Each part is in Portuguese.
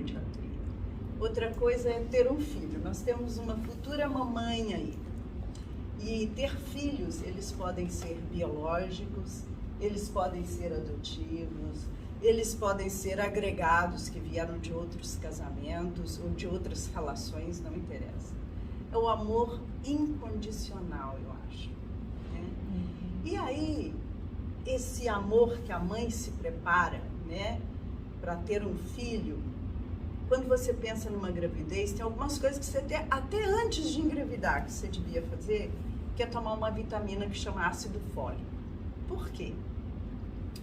pediatria. Outra coisa é ter um filho. Nós temos uma futura mamãe aí. E ter filhos, eles podem ser biológicos, eles podem ser adotivos, eles podem ser agregados que vieram de outros casamentos ou de outras relações, não interessa. É o amor incondicional, eu acho. Né? E aí, esse amor que a mãe se prepara, né, para ter um filho, quando você pensa numa gravidez, tem algumas coisas que você tem, até antes de engravidar, que você devia fazer, que é tomar uma vitamina que chama ácido fólico. Por quê?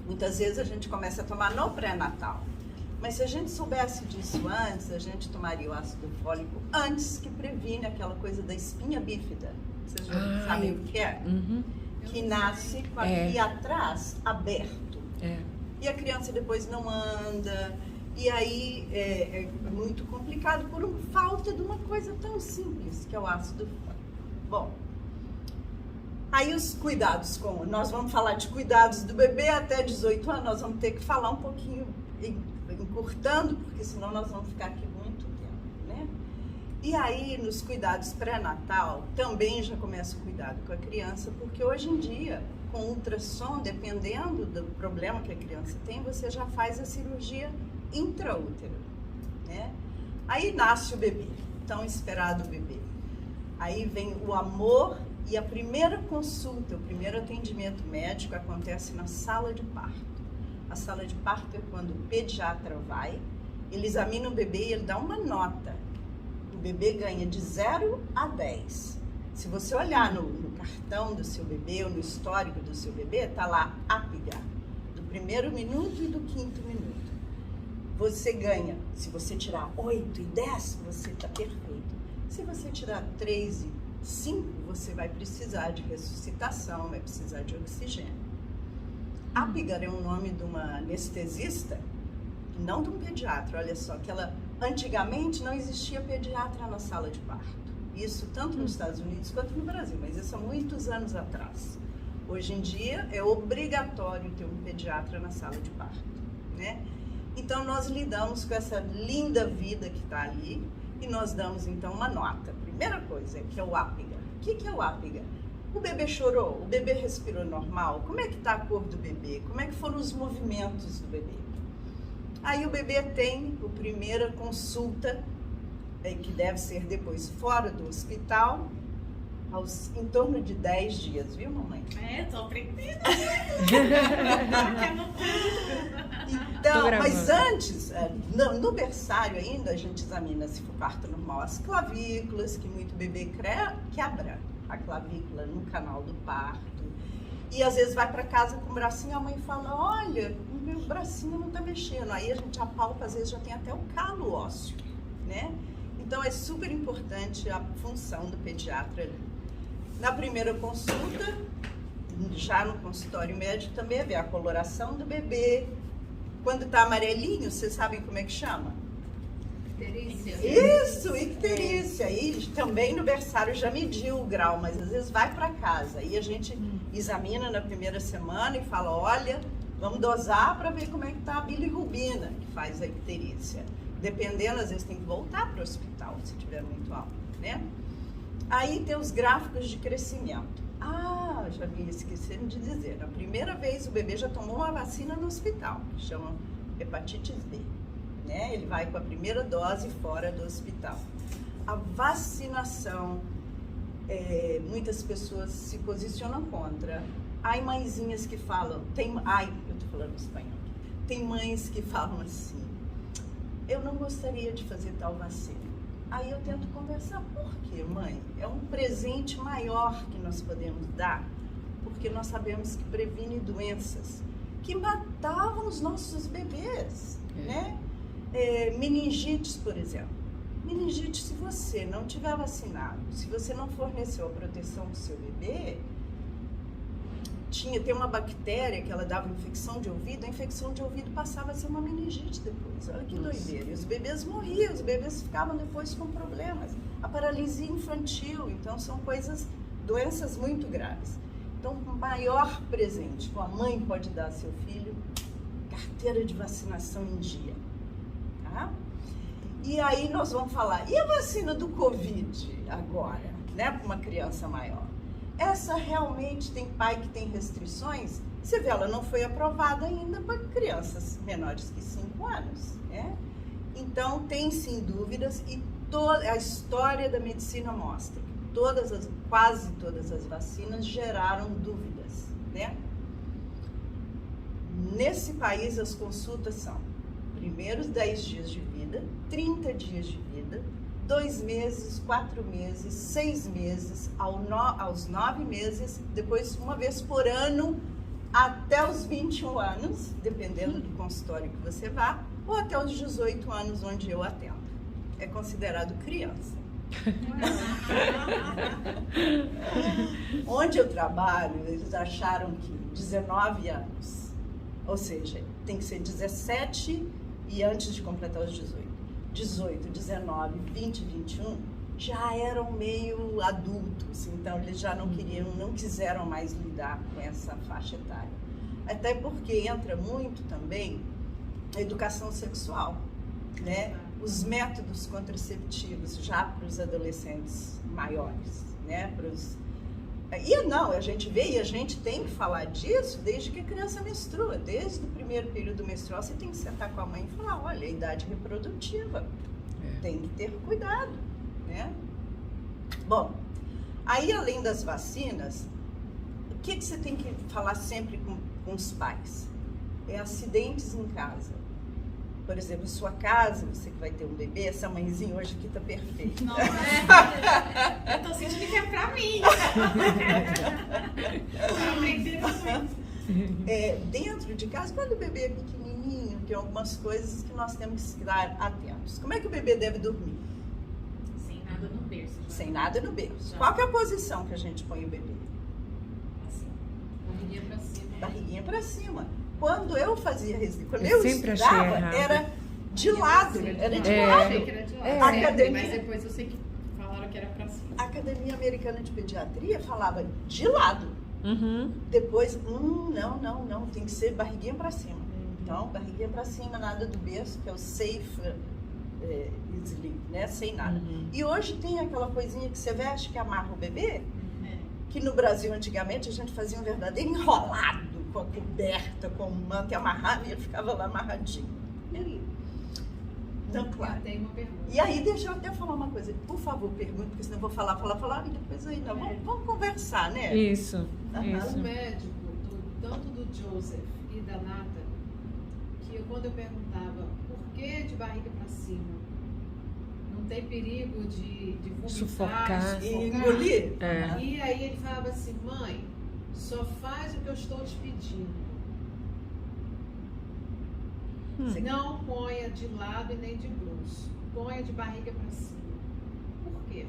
Muitas vezes a gente começa a tomar no pré-natal, mas se a gente soubesse disso antes, a gente tomaria o ácido fólico antes, que previne aquela coisa da espinha bífida. Vocês já sabem o que é? Uhum. Que nasce com aqui atrás aberto. E a criança depois não anda, e aí é muito complicado por falta de uma coisa tão simples, que é o ácido fólico. Bom, aí os cuidados nós vamos falar de cuidados do bebê até 18 anos, nós vamos ter que falar um pouquinho, encurtando, porque senão nós vamos ficar aqui muito tempo, né? E aí, nos cuidados pré-natal, também já começa o cuidado com a criança, porque hoje em dia, com ultrassom, dependendo do problema que a criança tem, você já faz a cirurgia intraútero, né? Aí nasce o bebê, tão esperado bebê. Aí vem o amor e a primeira consulta, o primeiro atendimento médico acontece na sala de parto. A sala de parto é quando o pediatra vai, ele examina o bebê e ele dá uma nota. O bebê ganha de 0 a 10. Se você olhar no cartão do seu bebê ou no histórico do seu bebê, tá lá APGAR, do primeiro minuto e do 5º minuto. Você ganha, se você tirar 8 e 10, você está perfeito. Se você tirar 3 e 5, você vai precisar de ressuscitação, vai precisar de oxigênio. APGAR é o nome de uma anestesista, não de um pediatra. Olha só, que antigamente não existia pediatra na sala de parto. Isso tanto nos Estados Unidos quanto no Brasil, mas isso há muitos anos atrás. Hoje em dia é obrigatório ter um pediatra na sala de parto, né? Então nós lidamos com essa linda vida que está ali e nós damos então uma nota. Primeira coisa, que é o APGAR. O que é o APGAR? O bebê chorou? O bebê respirou normal? Como é que está a cor do bebê? Como é que foram os movimentos do bebê? Aí o bebê tem a primeira consulta, que deve ser depois fora do hospital, em torno de 10 dias, viu, mamãe? Tô aprendendo. Então, mas antes, no berçário ainda, a gente examina se for parto normal as clavículas, que muito bebê quebra a clavícula no canal do parto. E às vezes vai para casa com o bracinho, a mãe fala, olha, o meu bracinho não tá mexendo. Aí a gente apalpa, às vezes já tem até o calo ósseo, né? Então é super importante a função do pediatra ali. Na primeira consulta, já no consultório médico, também é ver a coloração do bebê. Quando tá amarelinho, vocês sabem como é que chama? Icterícia. Isso, icterícia. E também no berçário já mediu o grau, mas às vezes vai para casa. E a gente examina na primeira semana e fala, olha, vamos dosar para ver como é que tá a bilirrubina, que faz a icterícia. Dependendo, às vezes tem que voltar para o hospital, se tiver muito alto, né? Aí tem os gráficos de crescimento. Já me esquecendo de dizer, na primeira vez o bebê já tomou uma vacina no hospital, que chama hepatite B, né? Ele vai com a primeira dose fora do hospital. A vacinação, muitas pessoas se posicionam contra. Há mãezinhas que falam, eu tô falando espanhol, tem mães que falam assim, eu não gostaria de fazer tal vacina. Aí eu tento conversar, por quê, mãe? É um presente maior que nós podemos dar, porque nós sabemos que previne doenças que matavam os nossos bebês, né? Meningites, por exemplo. Meningite, se você não tiver vacinado, se você não forneceu a proteção do seu bebê, tem uma bactéria que ela dava infecção de ouvido, a infecção de ouvido passava a ser uma meningite depois. Olha que doideira. E os bebês morriam, os bebês ficavam depois com problemas. A paralisia infantil, então são doenças muito graves. Então, o maior presente que a mãe pode dar ao seu filho, carteira de vacinação em dia. Tá? E aí nós vamos falar, e a vacina do Covid agora, né, para uma criança maior? Essa realmente tem pai que tem restrições? Você vê, ela não foi aprovada ainda para crianças menores que 5 anos, né? Então, tem sim dúvidas e a história da medicina mostra que quase todas as vacinas geraram dúvidas, né? Nesse país, as consultas são primeiros 10 dias de vida, 30 dias de vida, 2 meses, 4 meses, 6 meses, aos 9 meses, depois uma vez por ano, até os 21 anos, dependendo do consultório que você vá, ou até os 18 anos onde eu atendo. É considerado criança. Onde eu trabalho, eles acharam que 19 anos, ou seja, tem que ser 17 e antes de completar os 18. 18, 19, 20, 21 já eram meio adultos, então eles já não quiseram mais lidar com essa faixa etária. Até porque entra muito também a educação sexual, né? Os métodos contraceptivos já para os adolescentes maiores, né? A gente vê e a gente tem que falar disso desde que a criança menstrua. Desde o primeiro período menstrual, você tem que sentar com a mãe e falar, olha, a idade reprodutiva, tem que ter cuidado, né? Bom, aí além das vacinas, o que você tem que falar sempre com os pais? É acidentes em casa. Por exemplo, sua casa, você que vai ter um bebê, essa mãezinha hoje aqui tá perfeita. Nossa, eu tô sentindo que é pra mim. Dentro de casa, quando o bebê é pequenininho, tem algumas coisas que nós temos que estar atentos. Como é que o bebê deve dormir? Sem nada no berço. Já. Sem nada no berço. Já. Qual que é a posição que a gente põe o bebê? Assim, barriguinha pra cima. Barriguinha pra cima. Quando eu fazia quando eu eu sempre estudava, achei era de lado. Era de Eu lado. achei que era de lado. Academia. Mas depois eu sei que falaram que era pra cima. A Academia Americana de Pediatria falava de lado. Uhum. Depois, não, tem que ser barriguinha pra cima. Então, barriguinha pra cima, nada do berço, que é o safe sleep, né? Sem nada. Uhum. E hoje tem aquela coisinha que você veste que amarra o bebê, que no Brasil antigamente a gente fazia um verdadeiro enrolado com a coberta, com o manto e amarrava e ele ficava lá amarradinho. Então, claro. Eu tenho uma pergunta. E aí, deixa eu até falar uma coisa. Por favor, pergunte, porque senão eu vou falar e depois aí não. Vamos conversar, né? Isso. O médico, tanto do Joseph e da Nata, que quando eu perguntava por que de barriga pra cima, não tem perigo de vomitar, Sufocar. E engolir? E aí ele falava assim, mãe, só faz o que eu estou te pedindo. Não ponha de lado e nem de bruço. Ponha de barriga para cima. Por quê?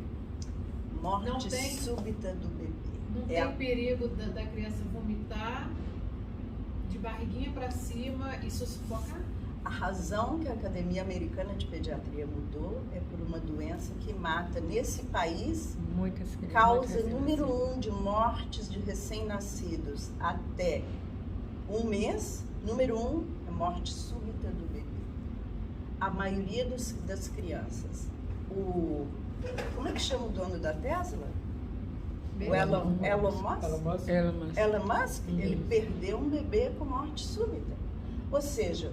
Morte súbita do bebê. Não tem perigo da criança vomitar de barriguinha para cima e se sufocar? A razão que a Academia Americana de Pediatria mudou é por uma doença que mata nesse país, causa número 1 de mortes de recém-nascidos até 1 mês. Número 1 é morte súbita do bebê. A maioria das crianças. Como é que chama o dono da Tesla? O Elon Musk? Ele perdeu um bebê com morte súbita. Ou seja,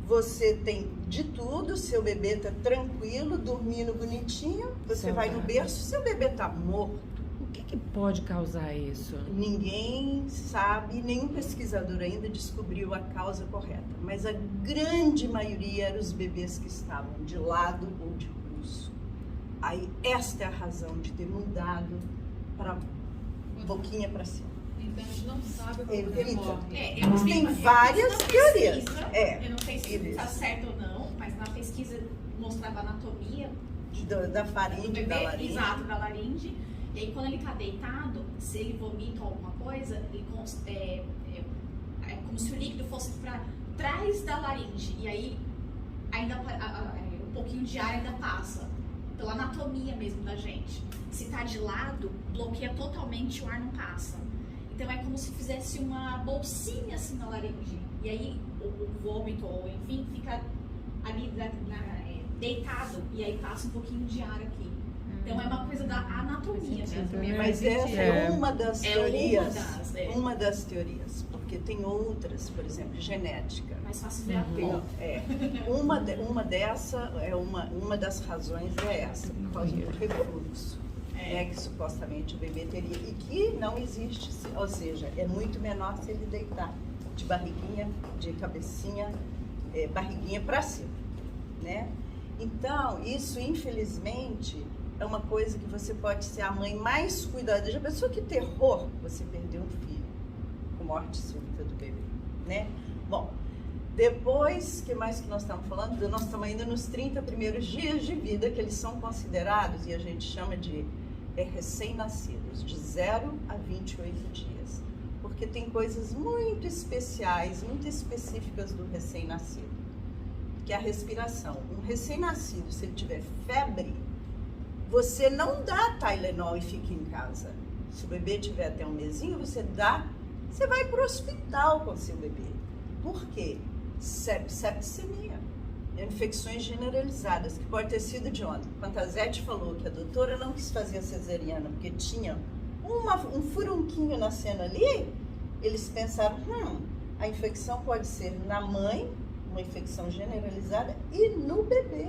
você tem de tudo, seu bebê tá tranquilo, dormindo bonitinho, você vai no berço, seu bebê tá morto. O que pode causar isso? Ninguém sabe, nenhum pesquisador ainda descobriu a causa correta, mas a grande maioria eram os bebês que estavam de lado ou de bruço. Aí esta é a razão de ter mudado para boquinha para cima. Então a gente não sabe o que morre. Tem várias teorias. Eu não sei se está certo ou não, mas na pesquisa mostrava a anatomia da faringe, da laringe. Exato, da laringe. E aí quando ele está deitado, se ele vomita alguma coisa, é como se o líquido fosse para trás da laringe. E aí ainda um pouquinho de ar ainda passa. Pela anatomia mesmo da gente. Se tá de lado, bloqueia totalmente, o ar não passa. Então é como se fizesse uma bolsinha assim na laringe. E aí o vômito, ou enfim, fica ali deitado e aí passa um pouquinho de ar aqui. Então é uma coisa da anatomia, né? Mas essa é uma das teorias. Uma das teorias, porque tem outras, por exemplo, genética. Mais fácil ver a cor. Uma das razões é essa, por causa do refluxo, né, que supostamente o bebê teria e que não existe, ou seja, é muito menor se ele deitar de barriguinha, de cabecinha, barriguinha para cima, né? Então, isso infelizmente é uma coisa que você pode ser a mãe mais cuidadosa. Já pensou que terror você perdeu um filho com morte súbita do bebê, né? Bom, depois, que mais que nós estamos falando? Nós estamos ainda nos 30 primeiros dias de vida, que eles são considerados, e a gente chama de recém-nascidos, de 0 a 28 dias. Porque tem coisas muito especiais, muito específicas do recém-nascido, que é a respiração. Um recém-nascido, se ele tiver febre, você não dá Tylenol e fica em casa. Se o bebê tiver até um mesinho, você vai para o hospital com o seu bebê. Por quê? Septicemia. Infecções generalizadas, que pode ter sido de onde? Quando a Zete falou que a doutora não quis fazer a cesariana porque tinha um furunquinho nascendo ali, eles pensaram, a infecção pode ser na mãe, uma infecção generalizada, e no bebê.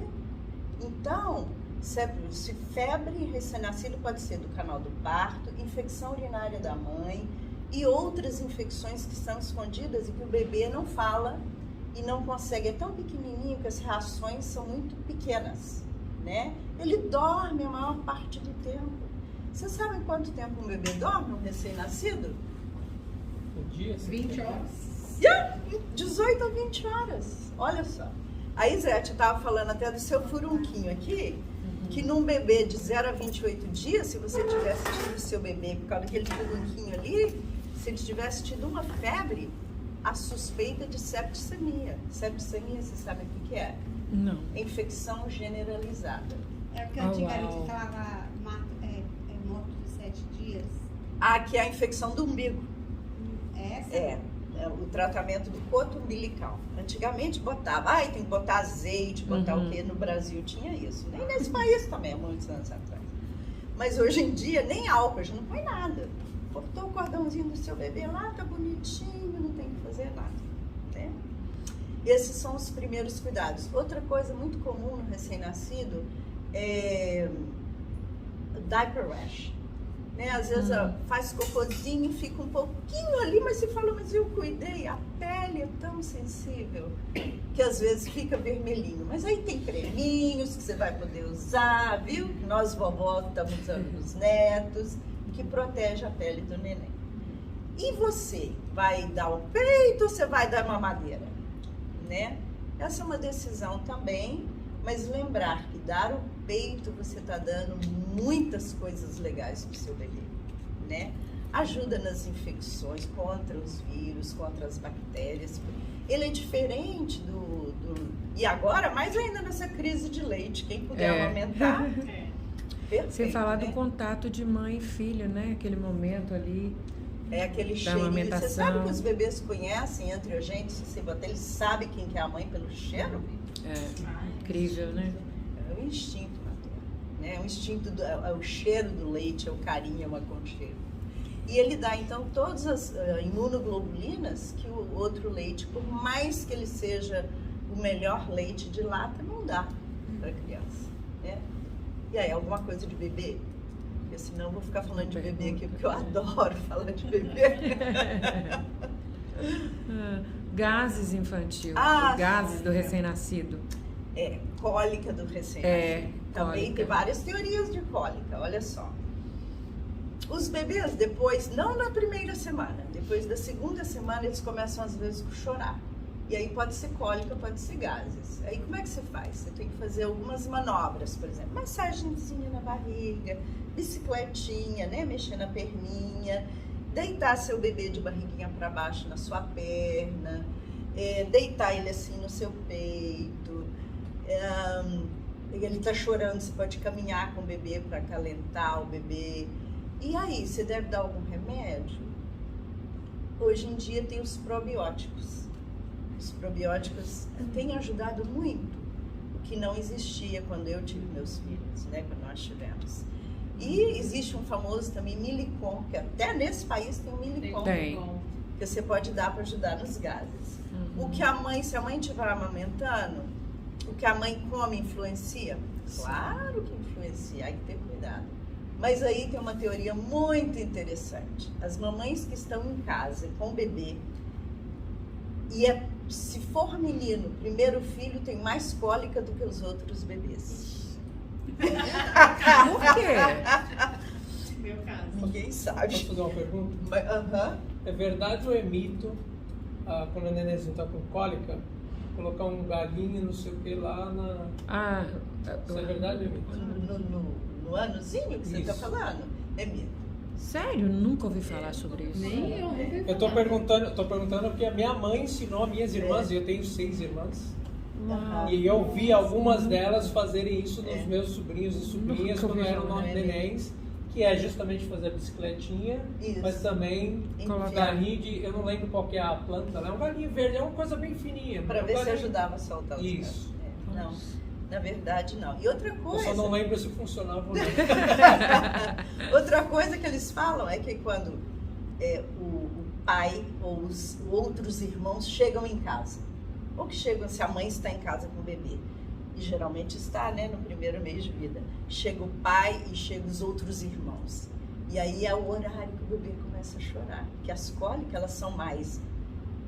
Então, se febre recém-nascido pode ser do canal do parto, infecção urinária da mãe e outras infecções que estão escondidas e que o bebê não fala e não consegue. É tão pequenininho que as reações são muito pequenas, né? Ele dorme a maior parte do tempo. Vocês sabem quanto tempo um bebê dorme, um recém-nascido? Um dia? 20 horas. 18 a 20 horas. Olha só. Aí, Zé, eu estava falando até do seu furunquinho aqui, que num bebê de 0 a 28 dias, se você tivesse tido o seu bebê por causa daquele furunquinho ali, se ele tivesse tido uma febre, a suspeita de septicemia. Septicemia, você sabe o que é? Não. Infecção generalizada. É o que antigamente falava morto de 7 dias. Que é a infecção do umbigo. Essa? É o tratamento do coto umbilical. Antigamente botava, tem que botar azeite, botar o quê? No Brasil tinha isso. Nem nesse país também, há muitos anos atrás. Mas hoje em dia, nem álcool, a gente não põe nada. Botou o cordãozinho do seu bebê lá, tá bonitinho, não tem que fazer nada, né? Esses são os primeiros cuidados. Outra coisa muito comum no recém-nascido é diaper rash. Né? Às vezes faz cocôzinho, fica um pouquinho ali, mas você fala, mas eu cuidei. A pele é tão sensível que às vezes fica vermelhinho. Mas aí tem creminhos que você vai poder usar, viu? Nós vovós estamos usando nos netos, que protege a pele do neném. E você vai dar o peito ou você vai dar mamadeira? Né? Essa é uma decisão também, mas lembrar que dar o peito você está dando muitas coisas legais para o seu bebê, né? Ajuda nas infecções, contra os vírus, contra as bactérias. Ele é diferente do... E agora, mais ainda nessa crise de leite, quem puder amamentar... Perfeito, sem falar né? do contato de mãe e filho, né? Aquele momento ali. É aquele cheirinho. Você sabe que os bebês conhecem entre a gente, se você botar, eles sabem quem que é a mãe pelo cheiro? Incrível, né? É um instinto materno, né? O instinto, é o cheiro do leite, é o carinho, é o aconchego. E ele dá, então, todas as imunoglobulinas que o outro leite, por mais que ele seja o melhor leite de lata, não dá para a criança, né? E aí, alguma coisa de bebê? Porque senão eu vou ficar falando de bebê aqui, porque eu adoro falar de bebê. Gases infantil, gases do recém-nascido. Cólica do recém-nascido. Também cólica. tem várias teorias de cólica, olha só. Os bebês, depois, não na primeira semana, depois da segunda semana, eles começam às vezes a chorar. E aí pode ser cólica, pode ser gases. Aí como é que você faz? Você tem que fazer algumas manobras, por exemplo, massagenzinha na barriga, bicicletinha, né? Mexer na perninha, deitar seu bebê de barriguinha para baixo na sua perna, deitar ele assim no seu peito. Ele tá chorando, você pode caminhar com o bebê para acalentar o bebê. E aí, você deve dar algum remédio? Hoje em dia tem os probióticos. Os probióticos têm ajudado muito. O que não existia quando eu tive meus filhos, né? Quando nós tivemos. E existe um famoso também Milicom, que até nesse país tem um Milicom. Que você pode dar para ajudar nos gases. O que a mãe, se a mãe estiver amamentando, o que a mãe come influencia? Claro que influencia, hay que ter cuidado. Mas aí tem uma teoria muito interessante. As mamães que estão em casa com o bebê, se for menino, primeiro filho tem mais cólica do que os outros bebês. Por quê? Meu caso. Ninguém sabe. Posso fazer uma pergunta? Aham. É verdade ou é mito, quando o nenenzinho está com cólica, colocar um galinho, não sei o que, lá na... Isso é verdade ou é mito? No anozinho que você está falando? É mito. Sério? Nunca ouvi falar sobre isso. Nem eu nunca Eu tô perguntando porque a minha mãe ensinou minhas irmãs, e eu tenho 6 irmãs, e eu vi algumas delas fazerem isso nos meus sobrinhos e sobrinhas quando eram nenéns, que é justamente fazer a bicicletinha, mas também galinho de, eu não lembro qual que é a planta, é um galinho verde, é uma coisa bem fininha. Para ver se ajudava a soltar os isso. Não, na verdade não. E outra coisa... Eu só não lembro se funcionava ou não. Outra coisa que eles falam é que quando o pai ou os outros irmãos chegam em casa, ou que chegam se a mãe está em casa com o bebê, e geralmente está, né, no primeiro mês de vida, chega o pai e chega os outros irmãos. E aí é o horário que o bebê começa a chorar, porque as cólicas elas são mais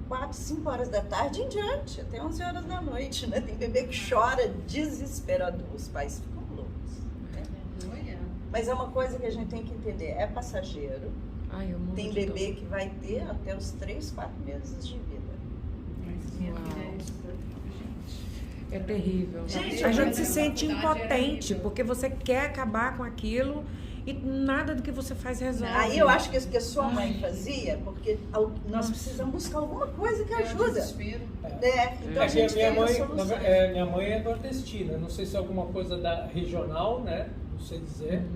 4, 5 horas da tarde em diante, até 11 horas da noite, né? Tem bebê que chora desesperador, os pais ficam loucos, né? Mas é uma coisa que a gente tem que entender, é passageiro. Tem bebê que vai ter até os 3, 4 meses de vida. É terrível. Gente, a gente se sente impotente, porque você quer acabar com aquilo e nada do que você faz resolve. Aí eu acho que isso que a sua mãe fazia, porque nós precisamos buscar alguma coisa que ajuda. Então a gente tem a solução. Minha mãe é nordestina, não sei se é alguma coisa da regional, né? Não sei dizer,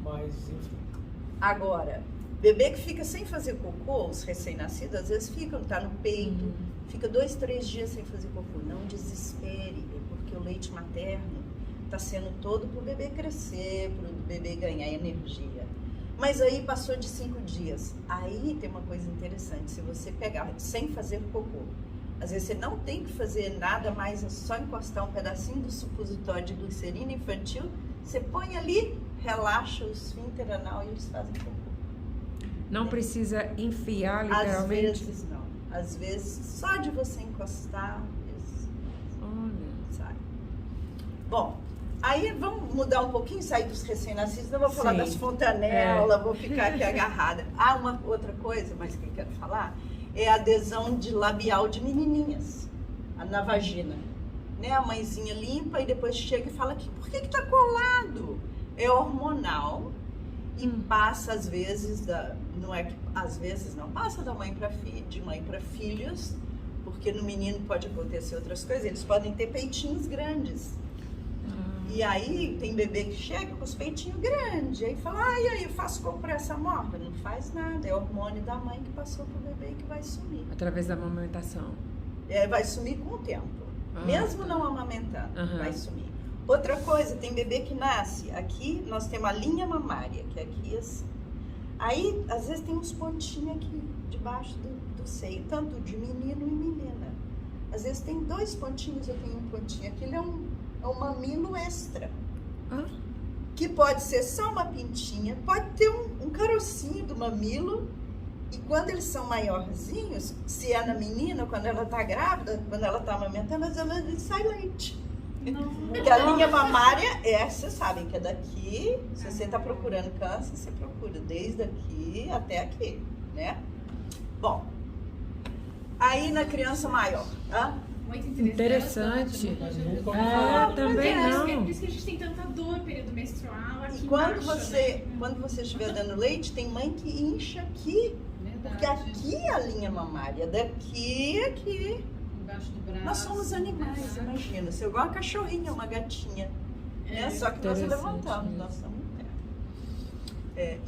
mas enfim. Agora, bebê que fica sem fazer cocô, os recém-nascidos, às vezes tá no peito, fica 2, 3 dias sem fazer cocô. Não desespere, porque o leite materno está sendo todo para o bebê crescer, para o bebê ganhar energia. Mas aí passou de 5 dias. Aí tem uma coisa interessante, se você pegar sem fazer cocô, às vezes você não tem que fazer nada mais, é só encostar um pedacinho do supositório de glicerina infantil, você põe ali, relaxa o esfíncter anal e eles fazem cocô. Não precisa enfiar literalmente? Às vezes não. Às vezes, só de você encostar, sai. Bom, aí vamos mudar um pouquinho, sair dos recém-nascidos, não vou falar das fontanelas, vou ficar aqui agarrada. Uma outra coisa, mas que eu quero falar, é a adesão de labial de menininhas na vagina. Né? A mãezinha limpa e depois chega e fala que por que tá colado? É hormonal e passa às vezes passa da mãe para de mãe para filhos, porque no menino pode acontecer outras coisas, eles podem ter peitinhos grandes. E aí tem bebê que chega com os peitinhos grandes, aí fala, e aí eu faço compressa morta? Não faz nada, é hormônio da mãe que passou pro bebê que vai sumir. Através da amamentação. Vai sumir com o tempo, mesmo não amamentando, vai sumir. Outra coisa, tem bebê que nasce, aqui nós temos a linha mamária, que é aqui assim. Aí, às vezes tem uns pontinhos aqui, debaixo do seio, tanto de menino e menina. Às vezes tem 2 pontinhos, eu tenho um pontinho. Aquilo é um mamilo extra. Que pode ser só uma pintinha, pode ter um carocinho do mamilo. E quando eles são maiorzinhos, se é na menina, quando ela tá grávida, quando ela tá amamentando, às vezes sai leite. Porque a linha mamária vocês sabem que é daqui, se você está procurando câncer, você procura desde aqui até aqui, né? Bom, aí na criança maior, Muito interessante. Também não. Por isso que a gente tem tanta dor no período menstrual aqui. E quando você estiver dando leite, tem mãe que incha aqui, porque aqui é a linha mamária, daqui aqui. Nós somos animais, imagina. Você é igual uma cachorrinha, uma gatinha. Né? Só que nós levantamos, nós somos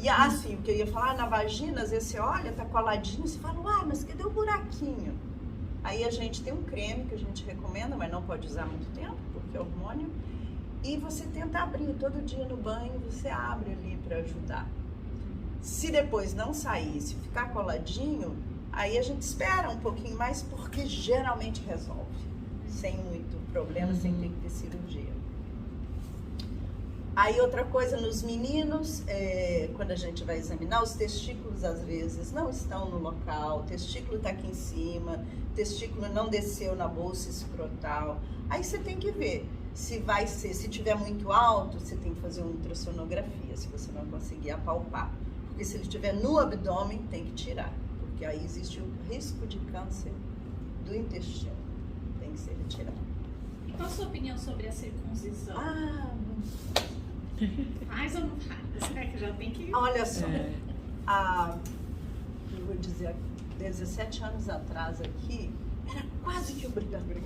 e assim, o que eu ia falar, na vagina, às vezes você olha, tá coladinho, você fala, mas cadê o buraquinho? Aí a gente tem um creme que a gente recomenda, mas não pode usar muito tempo, porque que é hormônio, e você tenta abrir todo dia no banho, você abre ali para ajudar. Se depois não sair, se ficar coladinho, aí a gente espera um pouquinho mais, porque geralmente resolve, sem muito problema, sem ter que ter cirurgia. Aí outra coisa, nos meninos, quando a gente vai examinar, os testículos às vezes não estão no local, o testículo está aqui em cima, o testículo não desceu na bolsa escrotal. Aí você tem que ver se vai ser, se tiver muito alto, você tem que fazer uma ultrassonografia, se você não conseguir apalpar. Porque se ele estiver no abdômen, tem que tirar, porque aí existe o risco de câncer do intestino, tem que ser retirado. E qual a sua opinião sobre a circuncisão? Faz ou não faz? Que já tem que... Olha só, eu vou dizer, 17 anos atrás aqui, era quase que obrigatório.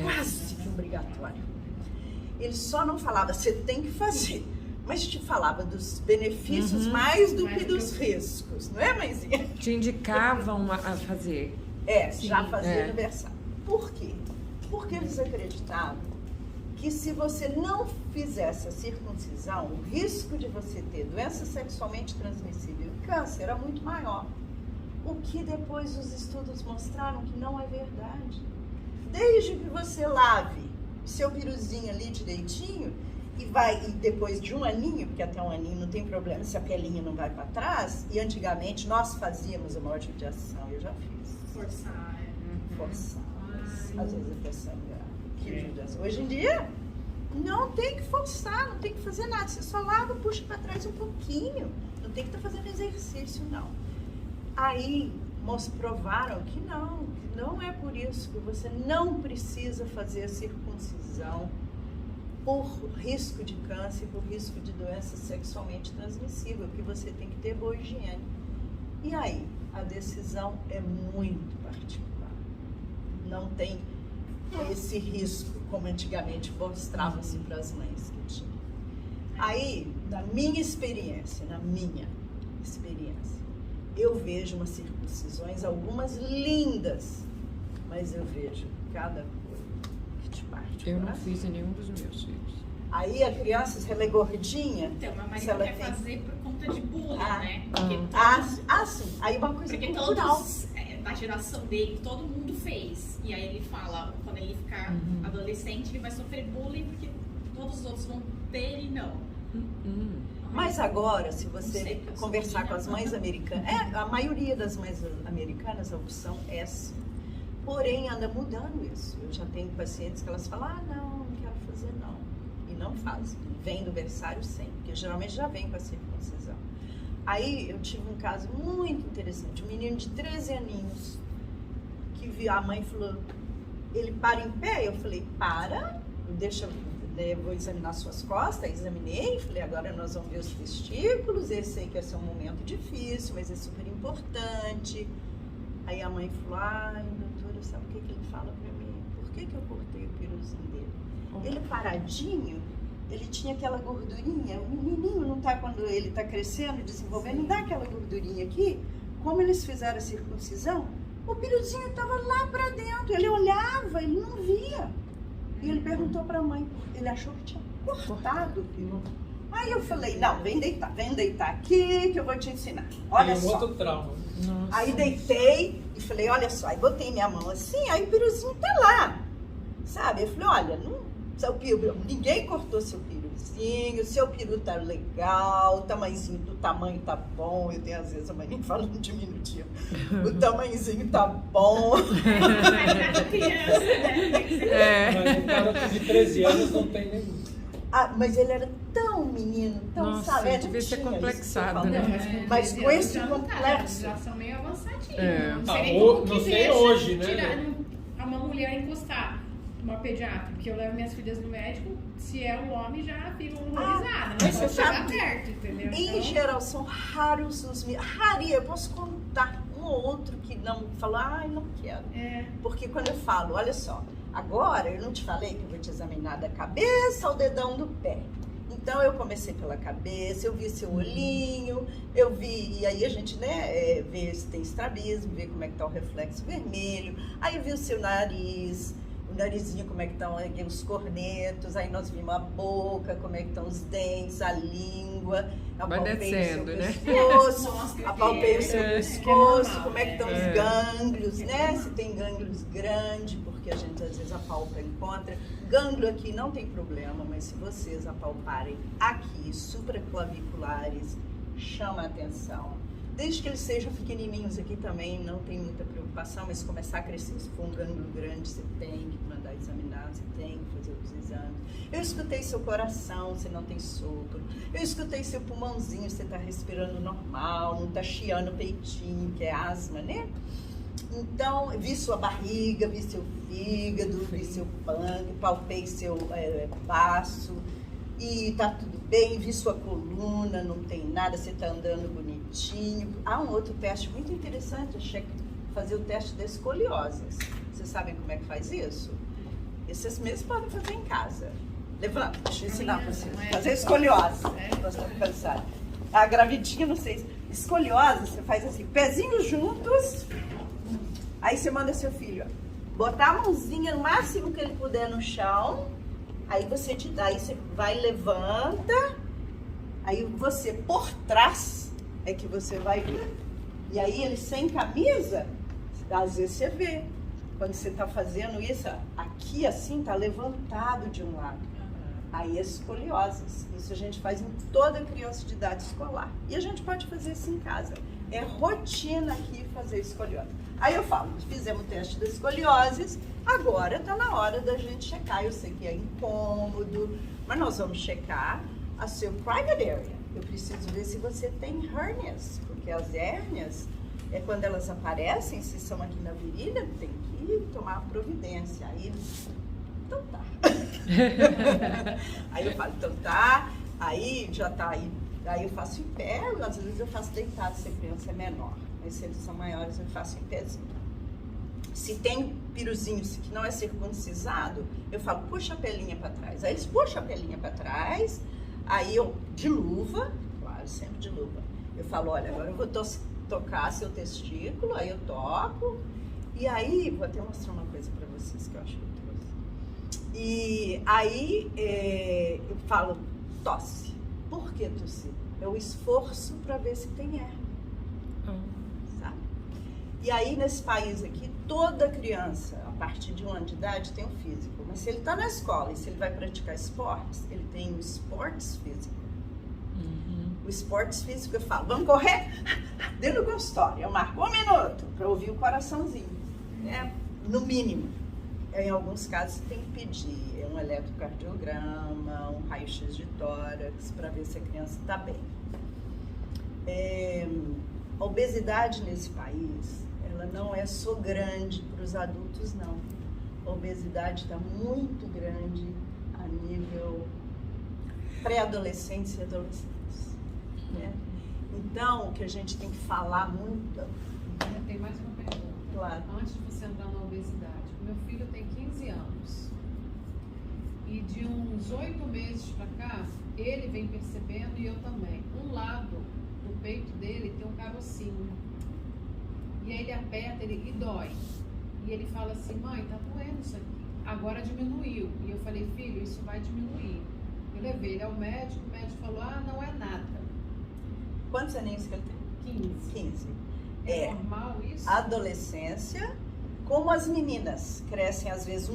Quase que obrigatório. Ele só não falava, você tem que fazer, mas te falava dos benefícios mais do que dos riscos, não é, mãezinha? Te indicavam a fazer. Já fazia aniversário. Por quê? Porque eles acreditavam que se você não fizesse a circuncisão, o risco de você ter doença sexualmente transmissível e câncer era muito maior. O que depois os estudos mostraram que não é verdade. Desde que você lave o seu piruzinho ali direitinho e depois de um aninho, porque até um aninho não tem problema se a pelinha não vai para trás, e antigamente nós fazíamos uma judiação, eu já fiz. Forçar. Forçar. Às vezes a pessoa hoje em dia, não tem que forçar, não tem que fazer nada. Você só lava, puxa para trás um pouquinho. Não tem que estar fazendo exercício, não. Aí, provaram que não é por isso, que você não precisa fazer a circuncisão por risco de câncer, por risco de doença sexualmente transmissível, que você tem que ter boa higiene. E aí, a decisão é muito particular. Não tem esse risco, como antigamente mostrava-se para as mães que tinham. Aí, na minha experiência, eu vejo umas circuncisões, algumas lindas, mas eu vejo cada coisa que te parte. Eu não fiz em nenhum dos meus filhos. Aí a criança, se ela é gordinha... Então, mas Maria quer fazer por conta de bullying, né? Sim. Aí uma coisa cultural. Todos, da geração dele, todo mundo fez. E aí ele fala, quando ele ficar adolescente, ele vai sofrer bullying porque todos os outros vão ter e não. Mas agora, se você conversar com as mães americanas, a maioria das mães americanas, a opção é sim. Porém, anda mudando isso. Eu já tenho pacientes que elas falam, não quero fazer não. E não fazem. Vem do berçário sem, porque geralmente já vem com a circuncisão. Aí eu tive um caso muito interessante, um menino de 13 aninhos, que a mãe falou, ele para em pé, eu falei, eu vou examinar suas costas, examinei, falei, agora nós vamos ver os testículos, eu sei que esse é um momento difícil, mas é super importante. Aí a mãe falou, doutora, sabe o que ele fala pra mim? Por que eu cortei o piruzinho dele? Ele paradinho, ele tinha aquela gordurinha, o menininho não tá, quando ele tá crescendo, desenvolvendo, não dá aquela gordurinha aqui? Como eles fizeram a circuncisão, o piruzinho tava lá pra dentro, ele olhava, ele não via. E ele perguntou pra mãe, ele achou que tinha cortado o piru. Aí eu falei, não, vem deitar aqui que eu vou te ensinar. Olha só. Outro trauma. Nossa. Aí deitei e falei, olha só, aí botei minha mão assim, aí o piruzinho tá lá, sabe? Eu falei, olha, ninguém cortou seu piruzinho, seu peru tá legal, o tamanhozinho do tamanho tá bom, eu tenho às vezes a mãe falando diminutivo, o tamanhozinho tá bom. Mas um cara de 13 anos não tem nenhum. Mas ele era tão menino, tão, nossa, sabe? Devia ser complexado, né? Mas com esse complexo... Já são meio avançadinhos. Não sei hoje, né? Uma mulher encostar uma pediatra, porque eu levo minhas filhas no médico, se é um homem já fica horrorizada, mas você chega perto, entendeu? Em geral, são raros os... eu posso contar um ou outro que não fala, não quero. Porque quando eu falo, olha só, agora eu não te falei que eu vou te examinar da cabeça ao dedão do pé. Então eu comecei pela cabeça, eu vi seu olhinho, eu vi, e aí a gente, vê se tem estrabismo, vê como é que tá o reflexo vermelho, aí eu vi o seu nariz, narizinho, como é que estão aqui os cornetos, aí nós vimos a boca, como é que estão os dentes, a língua, vai descendo, né? Pescoço, apalpei o seu pescoço, como é que estão os gânglios, né? Se tem gânglios grandes, porque a gente às vezes apalpa e encontra. Gânglio aqui não tem problema, mas se vocês apalparem aqui, supraclaviculares, chama a atenção. Desde que eles sejam pequenininhos aqui também, não tem muita preocupação, mas se começar a crescer, se for um gânglio grande, você tem que mandar examinar, você tem que fazer os exames. Eu escutei seu coração, você não tem sopro. Eu escutei seu pulmãozinho, você está respirando normal, não está chiando o peitinho, que é asma, né? Então, vi sua barriga, vi seu fígado, vi seu pâncreas, palpei seu baço. E tá tudo bem, vi sua coluna, não tem nada, você tá andando bonitinho. Há um outro teste muito interessante, fazer o teste da escoliose. Vocês sabem como é que faz isso? Esses mesmos podem fazer em casa. Levanta, deixa eu ensinar pra vocês. Fazer escoliose. Nós estamos cansados. A gravidinha, não sei. Escoliose, você faz assim, pezinhos juntos. Aí você manda seu filho, ó, botar a mãozinha no máximo que ele puder no chão. Aí você vai, levanta, aí você por trás é que você vai ver. E aí ele sem camisa, às vezes você vê. Quando você está fazendo isso, aqui assim, tá levantado de um lado. Aí é escoliose. Isso a gente faz em toda criança de idade escolar. E a gente pode fazer isso em casa. É rotina aqui fazer escoliose. Aí eu falo, fizemos o teste da escoliose, agora está na hora da gente checar. Eu sei que é incômodo, mas nós vamos checar a sua private area. Eu preciso ver se você tem hérnias, porque as hérnias, quando elas aparecem, se são aqui na virilha, tem que tomar providência. Aí, então tá. Aí eu falo, então tá, aí já tá aí. Aí eu faço em pé, às vezes eu faço deitado se a criança é menor. Mas se eles são maiores, eu faço em pezinho. Se tem piruzinho que não é circuncisado, eu falo, puxa a pelinha para trás. Aí eles puxam a pelinha para trás, aí eu, de luva, claro, sempre de luva. Eu falo, olha, agora eu vou tocar seu testículo, aí eu toco. E aí, vou até mostrar uma coisa para vocês que eu acho que eu trouxe. E aí eu falo, tosse. Por que tossir? É o esforço para ver se tem hérnia. Sabe? E aí, nesse país aqui, toda criança, a partir de 1 ano de idade, tem um físico. Mas se ele está na escola e se ele vai praticar esportes, ele tem o esportes físico. O esportes físico, eu falo, vamos correr? Dentro do consultório, eu marco 1 minuto para ouvir o coraçãozinho. Né? No mínimo. Em alguns casos, você tem que pedir um eletrocardiograma, um raio-x de tórax, para ver se a criança está bem. A obesidade nesse país, ela não é só grande para os adultos, não. A obesidade está muito grande a nível pré-adolescentes e adolescentes. Né? Então, o que a gente tem que falar muito... Tem mais uma pergunta. Claro. Antes de você entrar na obesidade, meu filho tem 15 anos. E de uns 8 meses para cá, ele vem percebendo e eu também. Um lado do peito dele tem um carocinho. E aí ele aperta e dói. E ele fala assim, mãe, tá doendo isso aqui. Agora diminuiu. E eu falei, filho, isso vai diminuir. Eu levei ele ao médico, o médico falou, não é nada. Quantos aninhos que ele tem? 15. É normal isso? Adolescência, como as meninas crescem às vezes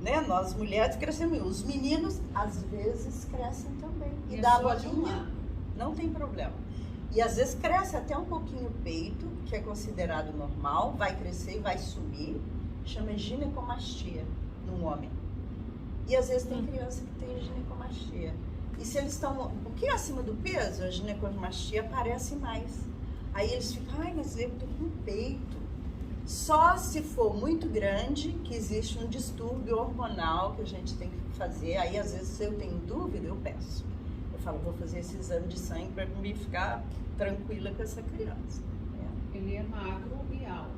né? Nós mulheres crescemos, os meninos às vezes crescem também. E dá a bolinha, não tem problema. E às vezes cresce até um pouquinho o peito, que é considerado normal, vai crescer e vai sumir, chama ginecomastia num homem. E às vezes tem criança que tem ginecomastia. E se eles estão um pouquinho acima do peso, a ginecomastia aparece mais. Aí eles ficam, mas eu tô com peito. Só se for muito grande, que existe um distúrbio hormonal que a gente tem que fazer. Aí, às vezes, se eu tenho dúvida, eu peço. Eu falo, vou fazer esse exame de sangue para me ficar tranquila com essa criança. Ele é magro e alto.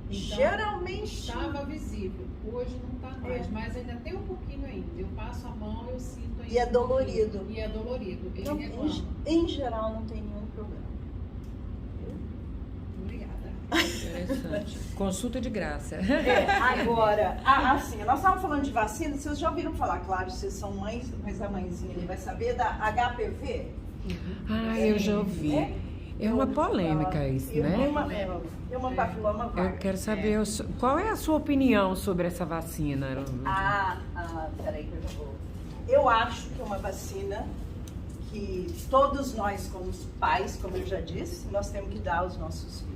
Então, geralmente... estava visível. Hoje não está mais, mas ainda tem um pouquinho ainda. Eu passo a mão, eu sinto ainda. E é dolorido. E é dolorido. Ele não, reclama. em geral, não tem nenhum problema. Obrigada. Interessante. Consulta de graça. Agora, assim, nós estávamos falando de vacina, vocês já ouviram falar, claro, vocês são mães, mas a mãezinha ali vai saber da HPV? Eu já ouvi. É uma polêmica isso, né? É uma papiloma virus. Eu quero saber qual é a sua opinião sobre essa vacina. Peraí que eu já vou. Eu acho que é uma vacina que todos nós, como pais, como eu já disse, nós temos que dar aos nossos filhos.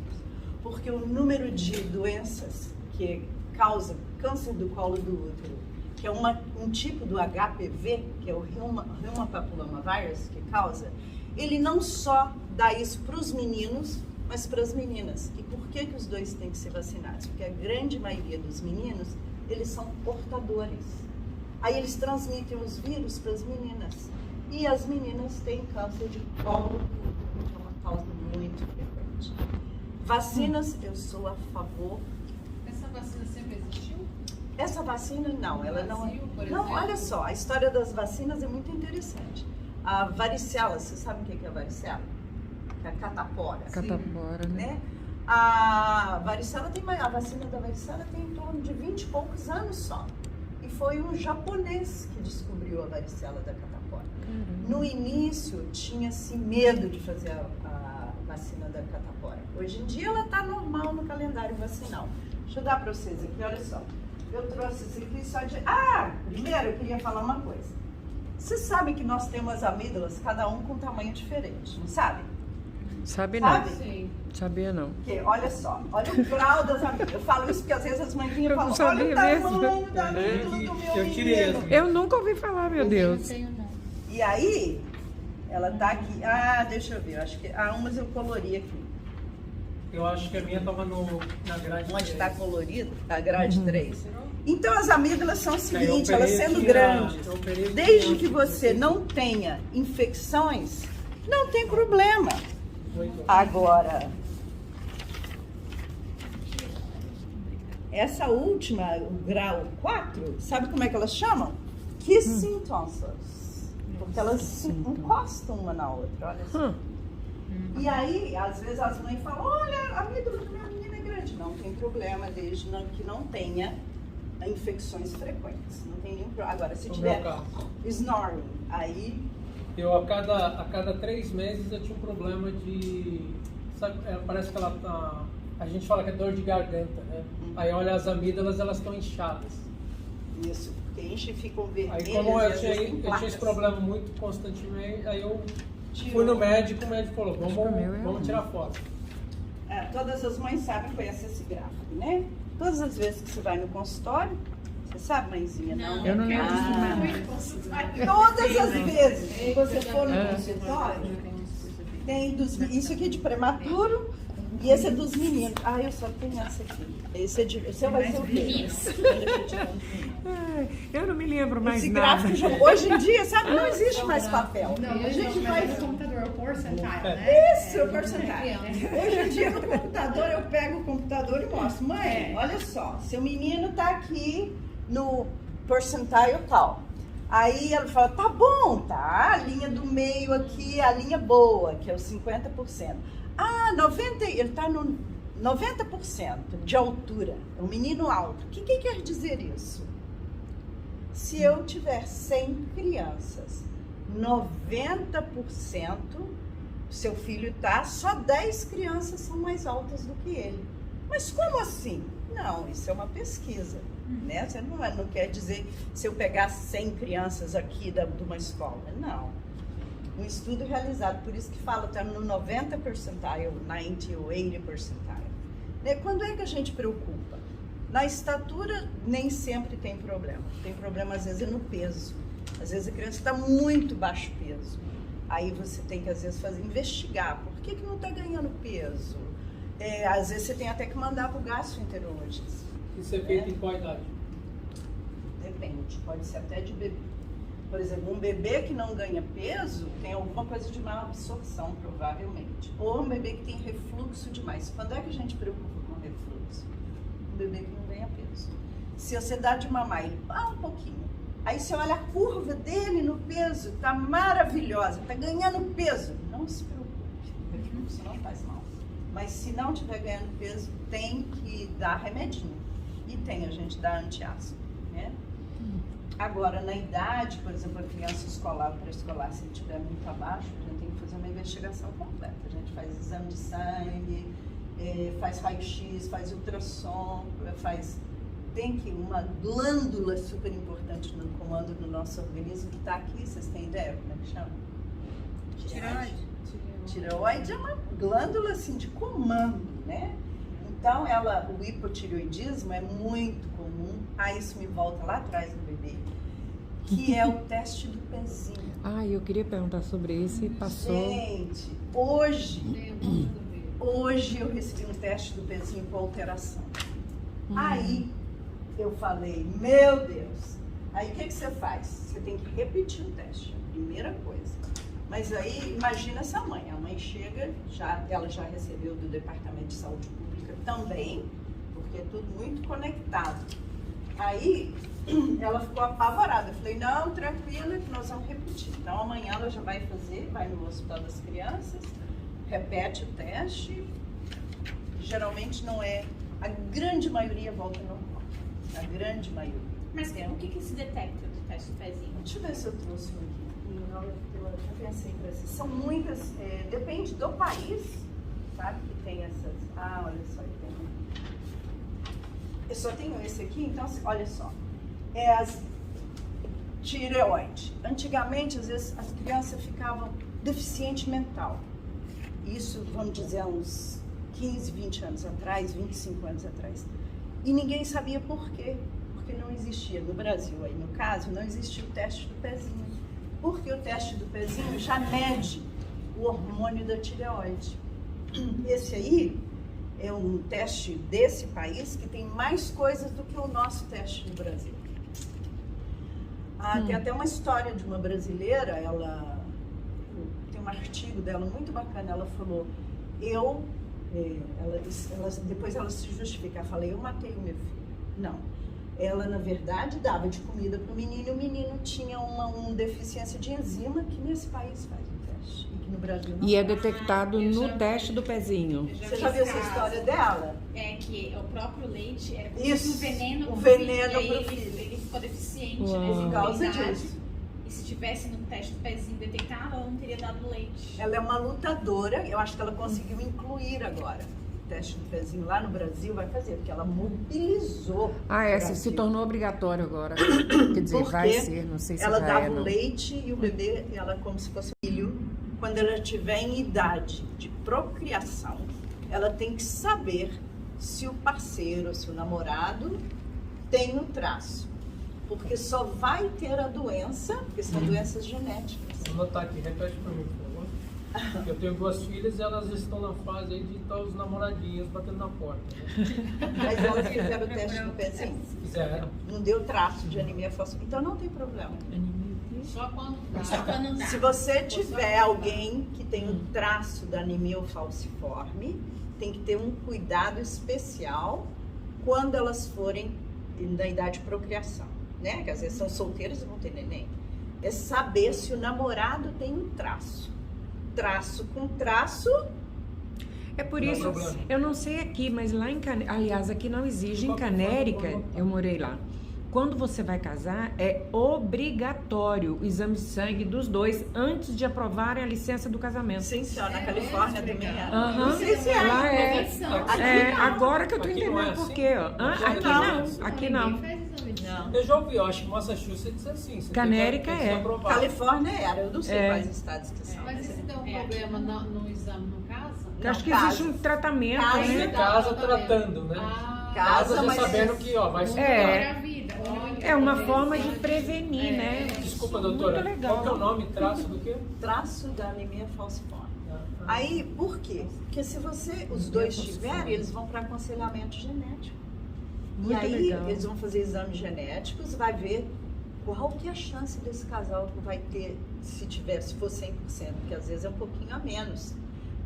Porque o número de doenças que causa câncer do colo do útero, que é um tipo do HPV, que é o Human Papilloma Virus, que causa, ele não só dá isso para os meninos, mas para as meninas. E por que os dois têm que ser vacinados? Porque a grande maioria dos meninos, eles são portadores. Aí eles transmitem os vírus para as meninas. E as meninas têm câncer de colo, que é uma causa muito frequente. Vacinas, eu sou a favor. Essa vacina sempre existiu? Essa vacina, não. Ela Brasil, não. por Não, exemplo? olha só, a história das vacinas é muito interessante. A varicela, você sabe o que é a varicela? Que é a catapora. Catapora, né? A varicela a vacina da varicela tem em torno de 20 e poucos anos só. E foi um japonês que descobriu a varicela da catapora. No início, tinha-se medo de fazer a vacina da catapora. Hoje em dia, ela está normal no calendário vacinal. Deixa eu dar para vocês aqui, olha só. Eu trouxe isso aqui só de... primeiro eu queria falar uma coisa. Vocês sabem que nós temos amígdalas, cada um com um tamanho diferente, não sabe? Sabe não. Sabe? Sim. Sabia não. Porque, olha só, olha o grau das amígdalas. Eu falo isso porque às vezes as mãezinhas Eu não falam, olha o sabia tamanho mesmo. da amígdala do meu Eu tirei menino. essa. Eu nunca ouvi falar, meu Deus. E aí, ela tá aqui. Deixa eu ver, eu acho que umas eu colori aqui. Eu acho que a minha tava na grade. Onde está colorido? A grade 3. Então as amígdalas são o seguinte, eu elas operei sendo aqui grandes, eu operei aqui desde antes que de você não tenha infecções, não tem problema. Agora, essa última, o grau 4, sabe como é que elas chamam? Kissing tonsils. Porque elas se encostam uma na outra, olha só. E aí, às vezes as mães falam, olha, a amígdala da minha menina é grande. Não tem problema, desde que não tenha infecções frequentes. Não tem nenhum problema. Agora, se tiver snoring, aí... Eu, a cada 3 meses, eu tinha um problema de... Sabe, parece que ela tá... A gente fala que é dor de garganta, né? Aí olha as amígdalas, elas estão inchadas. Isso, porque enche e ficam vermelhas. Aí como e eu às vezes tem tinha placas. esse problema muito constantemente, aí eu fui no médico, o médico falou, vamos tirar foto. Todas as mães sabem, conhecem esse gráfico, né? Todas as vezes que você vai no consultório, você sabe, mãezinha? Não, eu não lembro disso não. Todas as vezes que você for no consultório, tem isso aqui é de prematuro e esse é dos meninos. Eu só tenho essa aqui. Esse vai ser o quê? Eu não me lembro mais Esse nada. gráfico, hoje em dia, sabe, não existe mais papel. A gente faz... o computador, o percentile, né? Isso, o percentagem. Hoje em dia no computador, eu pego o computador e mostro. Mãe, olha só, seu menino tá aqui no percentile tal. Aí ela fala, tá bom, tá? A linha do meio aqui é a linha boa, que é o 50%. 90, ele tá no 90% de altura. É um menino alto. O que quer dizer isso? Se eu tiver 100 crianças, 90% seu filho tá, só 10 crianças são mais altas do que ele. Mas como assim? Não, isso é uma pesquisa, né? Você não quer dizer se eu pegar 100 crianças aqui de uma escola, não. Um estudo realizado, por isso que fala, tá no 90 percentile, 90 ou 80 percentile. Né? Quando é que a gente preocupa? Na estatura nem sempre tem problema. Tem problema às vezes é no peso. Às vezes a criança está muito baixo peso. Aí você tem que às vezes investigar. Por que não está ganhando peso? Às vezes você tem até que mandar para o gastroenterologista. Isso é feito em qual idade? Depende, pode ser até de bebê. Por exemplo, um bebê que não ganha peso tem alguma coisa de má absorção, provavelmente. Ou um bebê que tem refluxo demais. Quando é que a gente preocupa com refluxo? Um bebê que não ganha peso. Se você dá de mamar, ele um pouquinho. Aí você olha a curva dele no peso, tá maravilhosa, tá ganhando peso. Não se preocupe, o refluxo não faz mal. Mas se não estiver ganhando peso, tem que dar remedinho. E a gente dá antiácido, né? Agora, na idade, por exemplo, a criança escolar, pré-escolar, se ele estiver muito abaixo, a gente tem que fazer uma investigação completa. A gente faz exame de sangue, faz raio-x, faz ultrassom, tem que uma glândula super importante no comando do nosso organismo que está aqui, vocês têm ideia como é que chama? Tireoide. Tireoide é uma glândula assim de comando, né? Então o hipotireoidismo é muito comum. Isso me volta lá atrás do bebê, que é o teste do pezinho. Eu queria perguntar sobre isso e passou. Gente, hoje eu recebi um teste do pezinho com alteração. Aí eu falei, meu Deus. Aí o que você faz? Você tem que repetir o teste, a primeira coisa. Mas aí, imagina essa mãe. A mãe chega, ela já recebeu do Departamento de Saúde Pública também, porque é tudo muito conectado. Aí, ela ficou apavorada. Eu falei, não, tranquila, que nós vamos repetir. Então, amanhã ela já vai no Hospital das Crianças, repete o teste. Geralmente não é, a grande maioria volta normal. A grande maioria. Mas o que se detecta do teste do pezinho? Deixa eu ver se eu trouxe um aqui. Eu já pensei para vocês. São muitas, depende do país, sabe? Que tem essas. Olha só, eu só tenho esse aqui, então, olha só. É as tireoide. Antigamente, às vezes, as crianças ficavam deficiente mental. Isso, vamos dizer, há uns 15, 20 anos atrás, 25 anos atrás. E ninguém sabia por quê. Porque não existia. No Brasil, aí no caso, não existia o teste do pezinho. Porque o teste do pezinho já mede o hormônio da tireoide. Esse aí é um teste desse país que tem mais coisas do que o nosso teste no Brasil. Tem até uma história de uma brasileira, tem um artigo dela muito bacana, ela falou, depois ela se justifica, ela falou, eu matei o meu filho. Não. Ela, na verdade, dava de comida para o menino e o menino tinha uma deficiência de enzima que nesse país faz o teste e que no Brasil não. E é detectado no teste do pezinho. Você já viu essa história dela? É que o próprio leite era como Isso, um veneno o pro veneno filho, pro filho. Ele ficou deficiente, Uau. né? Por causa disso. E se tivesse no teste do pezinho detectado, ela não teria dado leite. Ela é uma lutadora, eu acho que ela conseguiu incluir agora. Teste do pezinho lá no Brasil vai fazer, porque ela mobilizou. Se tornou obrigatório agora. Quer dizer, porque vai ser, não sei se ela já dava é, o não. leite e o bebê, ela como se fosse filho. Quando ela estiver em idade de procriação, ela tem que saber se o parceiro, se o namorado tem o traço. Porque só vai ter a doença, porque são doenças genéticas. Vou anotar aqui, repete para mim, por favor. Eu tenho 2 filhas e elas estão na fase aí de estar os namoradinhos batendo na porta. Né? Mas elas fizeram o teste no pezinho. Fizeram. Não deu traço de anemia falciforme. Então não tem problema. Só quando dá. Se você tiver alguém que tem um traço da anemia falciforme, tem que ter um cuidado especial quando elas forem da idade de procriação, né? Que às vezes são solteiras e vão ter neném. É saber se o namorado tem um traço. Traço com traço. É por isso, eu não sei aqui, mas lá em Canérica, aliás, aqui não exige, em Canérica, eu morei lá. Quando você vai casar, é obrigatório o exame de sangue dos dois antes de aprovarem a licença do casamento. Sim, senhora, na Califórnia também é. Não sei se é. Lá é. Aqui não. Agora que eu tô Aqui entendendo não é por assim? quê, ó. Aqui não. Não. Eu já ouvi, eu acho que Massachusetts é assim. Você Canérica tem que ser é. aprovado. Califórnia era, eu não sei quais estados que são. Mas e se der um problema no exame, no caso? Eu acho que existe um tratamento, Casa. Você né? casa tratando, né? Casa já mas sabendo que vai ser. É uma forma de prevenir, né? Desculpa, doutora. Muito legal. Qual que é o nome? Traço do quê? Traço da anemia falciforme. Aí, por quê? Porque se os dois tiverem, eles vão para aconselhamento genético. Muito e aí, legal. eles vão fazer exames genéticos, vai ver qual que é a chance desse casal que vai ter, se for 100%, porque às vezes é um pouquinho a menos.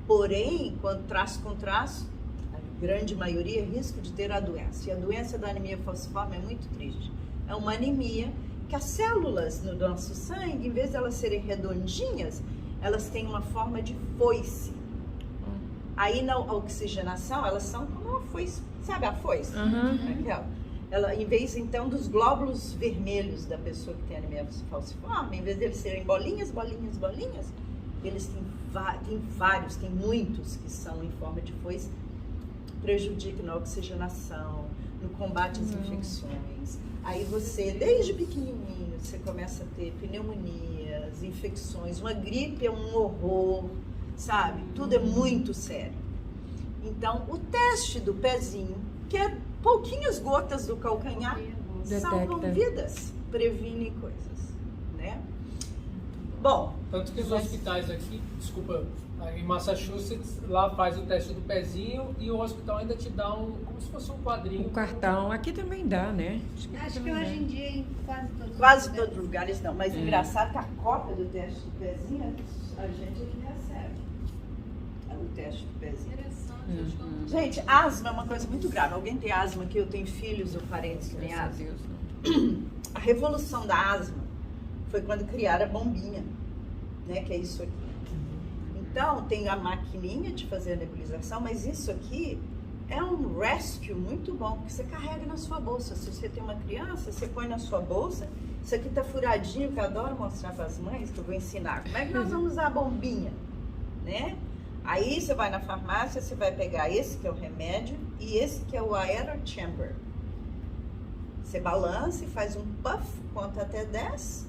Porém, quando traço com traço, a grande maioria é risco de ter a doença. E a doença da anemia falciforme é muito triste. É uma anemia que as células no nosso sangue, em vez de elas serem redondinhas, elas têm uma forma de foice. Aí na oxigenação, elas são como uma foice, sabe a foice? Ela, em vez então dos glóbulos vermelhos da pessoa que tem anemia falciforme, em vez deles serem bolinhas, eles têm vários, tem muitos que são em forma de foice, prejudica na oxigenação, no combate às infecções. Aí você, desde pequenininho, você começa a ter pneumonias, infecções, uma gripe é um horror, sabe? Tudo é muito sério. Então, o teste do pezinho, que é pouquinhas gotas do calcanhar, salvam vidas, previnem coisas, né? Bom... Tanto que os hospitais aqui, desculpa, em Massachusetts, lá faz o teste do pezinho e o hospital ainda te dá como se fosse um quadrinho. O cartão, aqui também dá, né? Acho que hoje em dia em quase todos os lugares não, mas engraçado que a cópia do teste do pezinho, a gente aqui recebe. É o teste do pezinho. Gente, asma é uma coisa muito grave. Alguém tem asma aqui? Eu tenho filhos ou parentes que têm asma. A revolução da asma foi quando criaram a bombinha, né? Que é isso aqui. Então, tem a maquininha de fazer a nebulização, mas isso aqui é um rescue muito bom, porque você carrega na sua bolsa. Se você tem uma criança, você põe na sua bolsa. Isso aqui tá furadinho, que eu adoro mostrar para as mães, que eu vou ensinar. Como é que nós vamos usar a bombinha, né? Aí você vai na farmácia, você vai pegar esse que é o remédio e esse que é o aerochamber. Você balança e faz um puff, conta até 10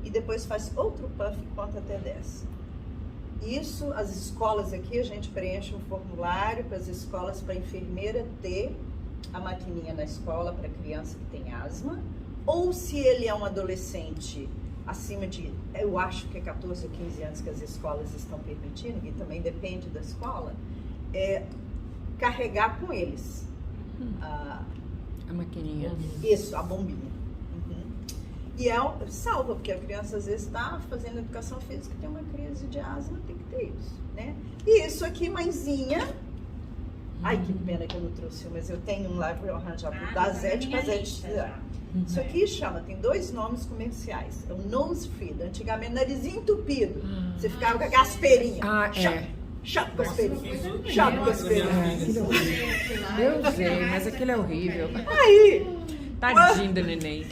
e depois faz outro puff e conta até 10. Isso, as escolas aqui, a gente preenche um formulário para as escolas, para a enfermeira ter a maquininha na escola para criança que tem asma, ou se ele é um adolescente acima de, eu acho que é 14 ou 15 anos que as escolas estão permitindo, e também depende da escola, carregar com eles a maquininha. Isso, a bombinha. E salva, porque a criança às vezes está fazendo educação física, tem uma crise de asma, tem que ter isso, né? E isso aqui, mãezinha. Ai, que pena que eu não trouxe, mas eu tenho um lá para eu arranjar da Zete para Zete. Isso aqui tem 2 nomes comerciais. É o nose feed, antigamente narizinho entupido. Você ficava com a gaspeirinha. Chato com a aspeirinha. Chato com a aspeirinha. Eu sei, mas aquilo é horrível. Aí... Tadinho do neném.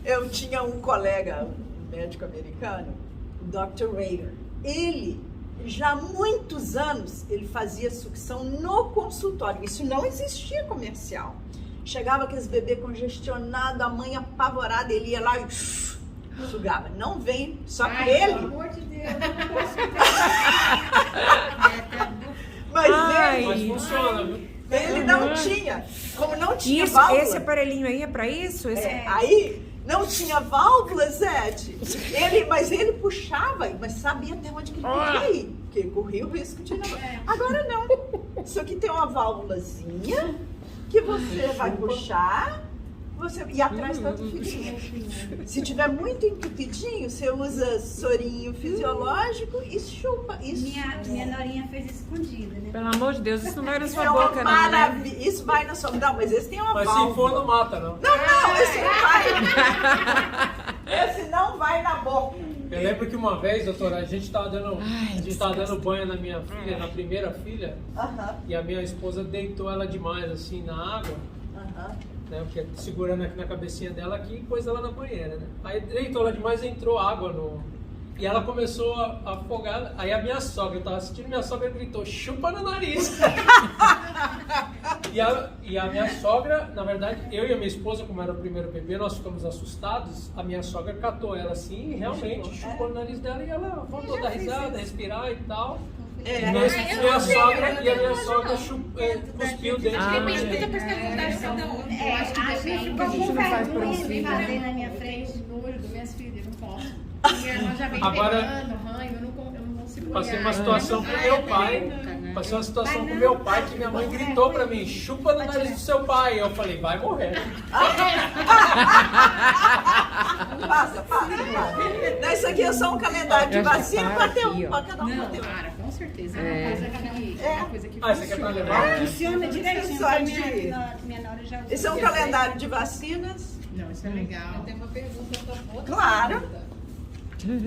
Eu tinha um colega, um médico americano, o Dr. Rader. Ele, já há muitos anos, ele fazia sucção no consultório. Isso não existia comercial. Chegava aqueles bebês congestionados, a mãe apavorada, ele ia lá e sugava. Não vem, só que ele... Pelo amor de Deus, eu não posso Mas funciona, viu? Ele não tinha, como não tinha válvula. Esse aparelhinho aí é pra isso? Aí não tinha válvula, Zete. Mas ele puxava, mas sabia até onde que ele podia ir, porque corria o risco de não. Agora não. Isso aqui tem uma válvulazinha que você vai puxar. E atrás está outro fininho. Se tiver muito entupidinho, você usa sorinho fisiológico e chupa. Minha norinha fez escondida, né? Pelo amor de Deus, isso não vai na sua boca, não, né? Isso vai na sua... Não, mas esse tem uma válvula. Mas se for, não mata, não. Não, esse não vai. Esse não vai na boca. Eu lembro que uma vez, doutora, a gente tava dando banho na minha filha, na primeira filha, e a minha esposa deitou ela demais, assim, na água. Né, porque segurando aqui na cabecinha dela aqui e pôs ela na banheira, né? Aí deitou ela demais, entrou água e ela começou a afogar. Aí a minha sogra, eu tava assistindo, minha sogra gritou, chupa no nariz. e a minha sogra, na verdade, eu e a minha esposa, como era o primeiro bebê, nós ficamos assustados. A minha sogra catou ela assim e realmente chupou no nariz dela e ela voltou a dar risada, respirar e tal. E a minha sogra cuspiu dentro da Depende muito da personalidade de cada um. Eu acho que a gente não faz por um filho, fazer na minha frente. Eu tenho nojo das minhas filhas, não posso. Minha irmã já vem pegando, ranho, eu não consigo olhar. Passei uma situação com meu pai. Passei uma situação com meu pai que minha mãe gritou pra mim, chupa no nariz do seu pai. Eu falei, vai morrer. Passa. Isso aqui é só um calendário de vacina para ter um. Para cada um não, ter um. Cara, com certeza. É uma coisa que isso aqui é pra levar? Funciona direitinho. Minha nora já usou. Esse é um calendário de vacinas. Não, isso é legal. Eu tenho uma pergunta. Claro.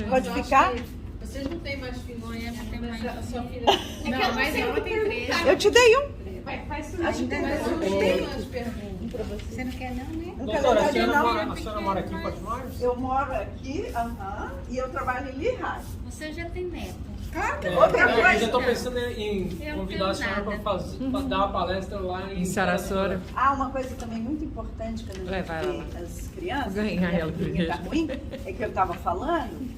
Pode ficar? Eu Vocês não têm mais filhos, não é? Tem mais. A sua filha... Não, mas ela tem 3. Eu te dei um. Faz tudo. Mas não tem mais perguntas. Você não quer não, né? Doutora, a senhora mora aqui em Porto Mores? Eu moro aqui, e eu trabalho em Lehigh. Você já tem neto. Outra Eu já coisa. estou pensando em convidar a senhora para dar uma palestra lá em Sarasota. Uma coisa também muito importante quando a gente Vai lá. vê as crianças, Ganhar ela que tá ruim, é que eu estava falando,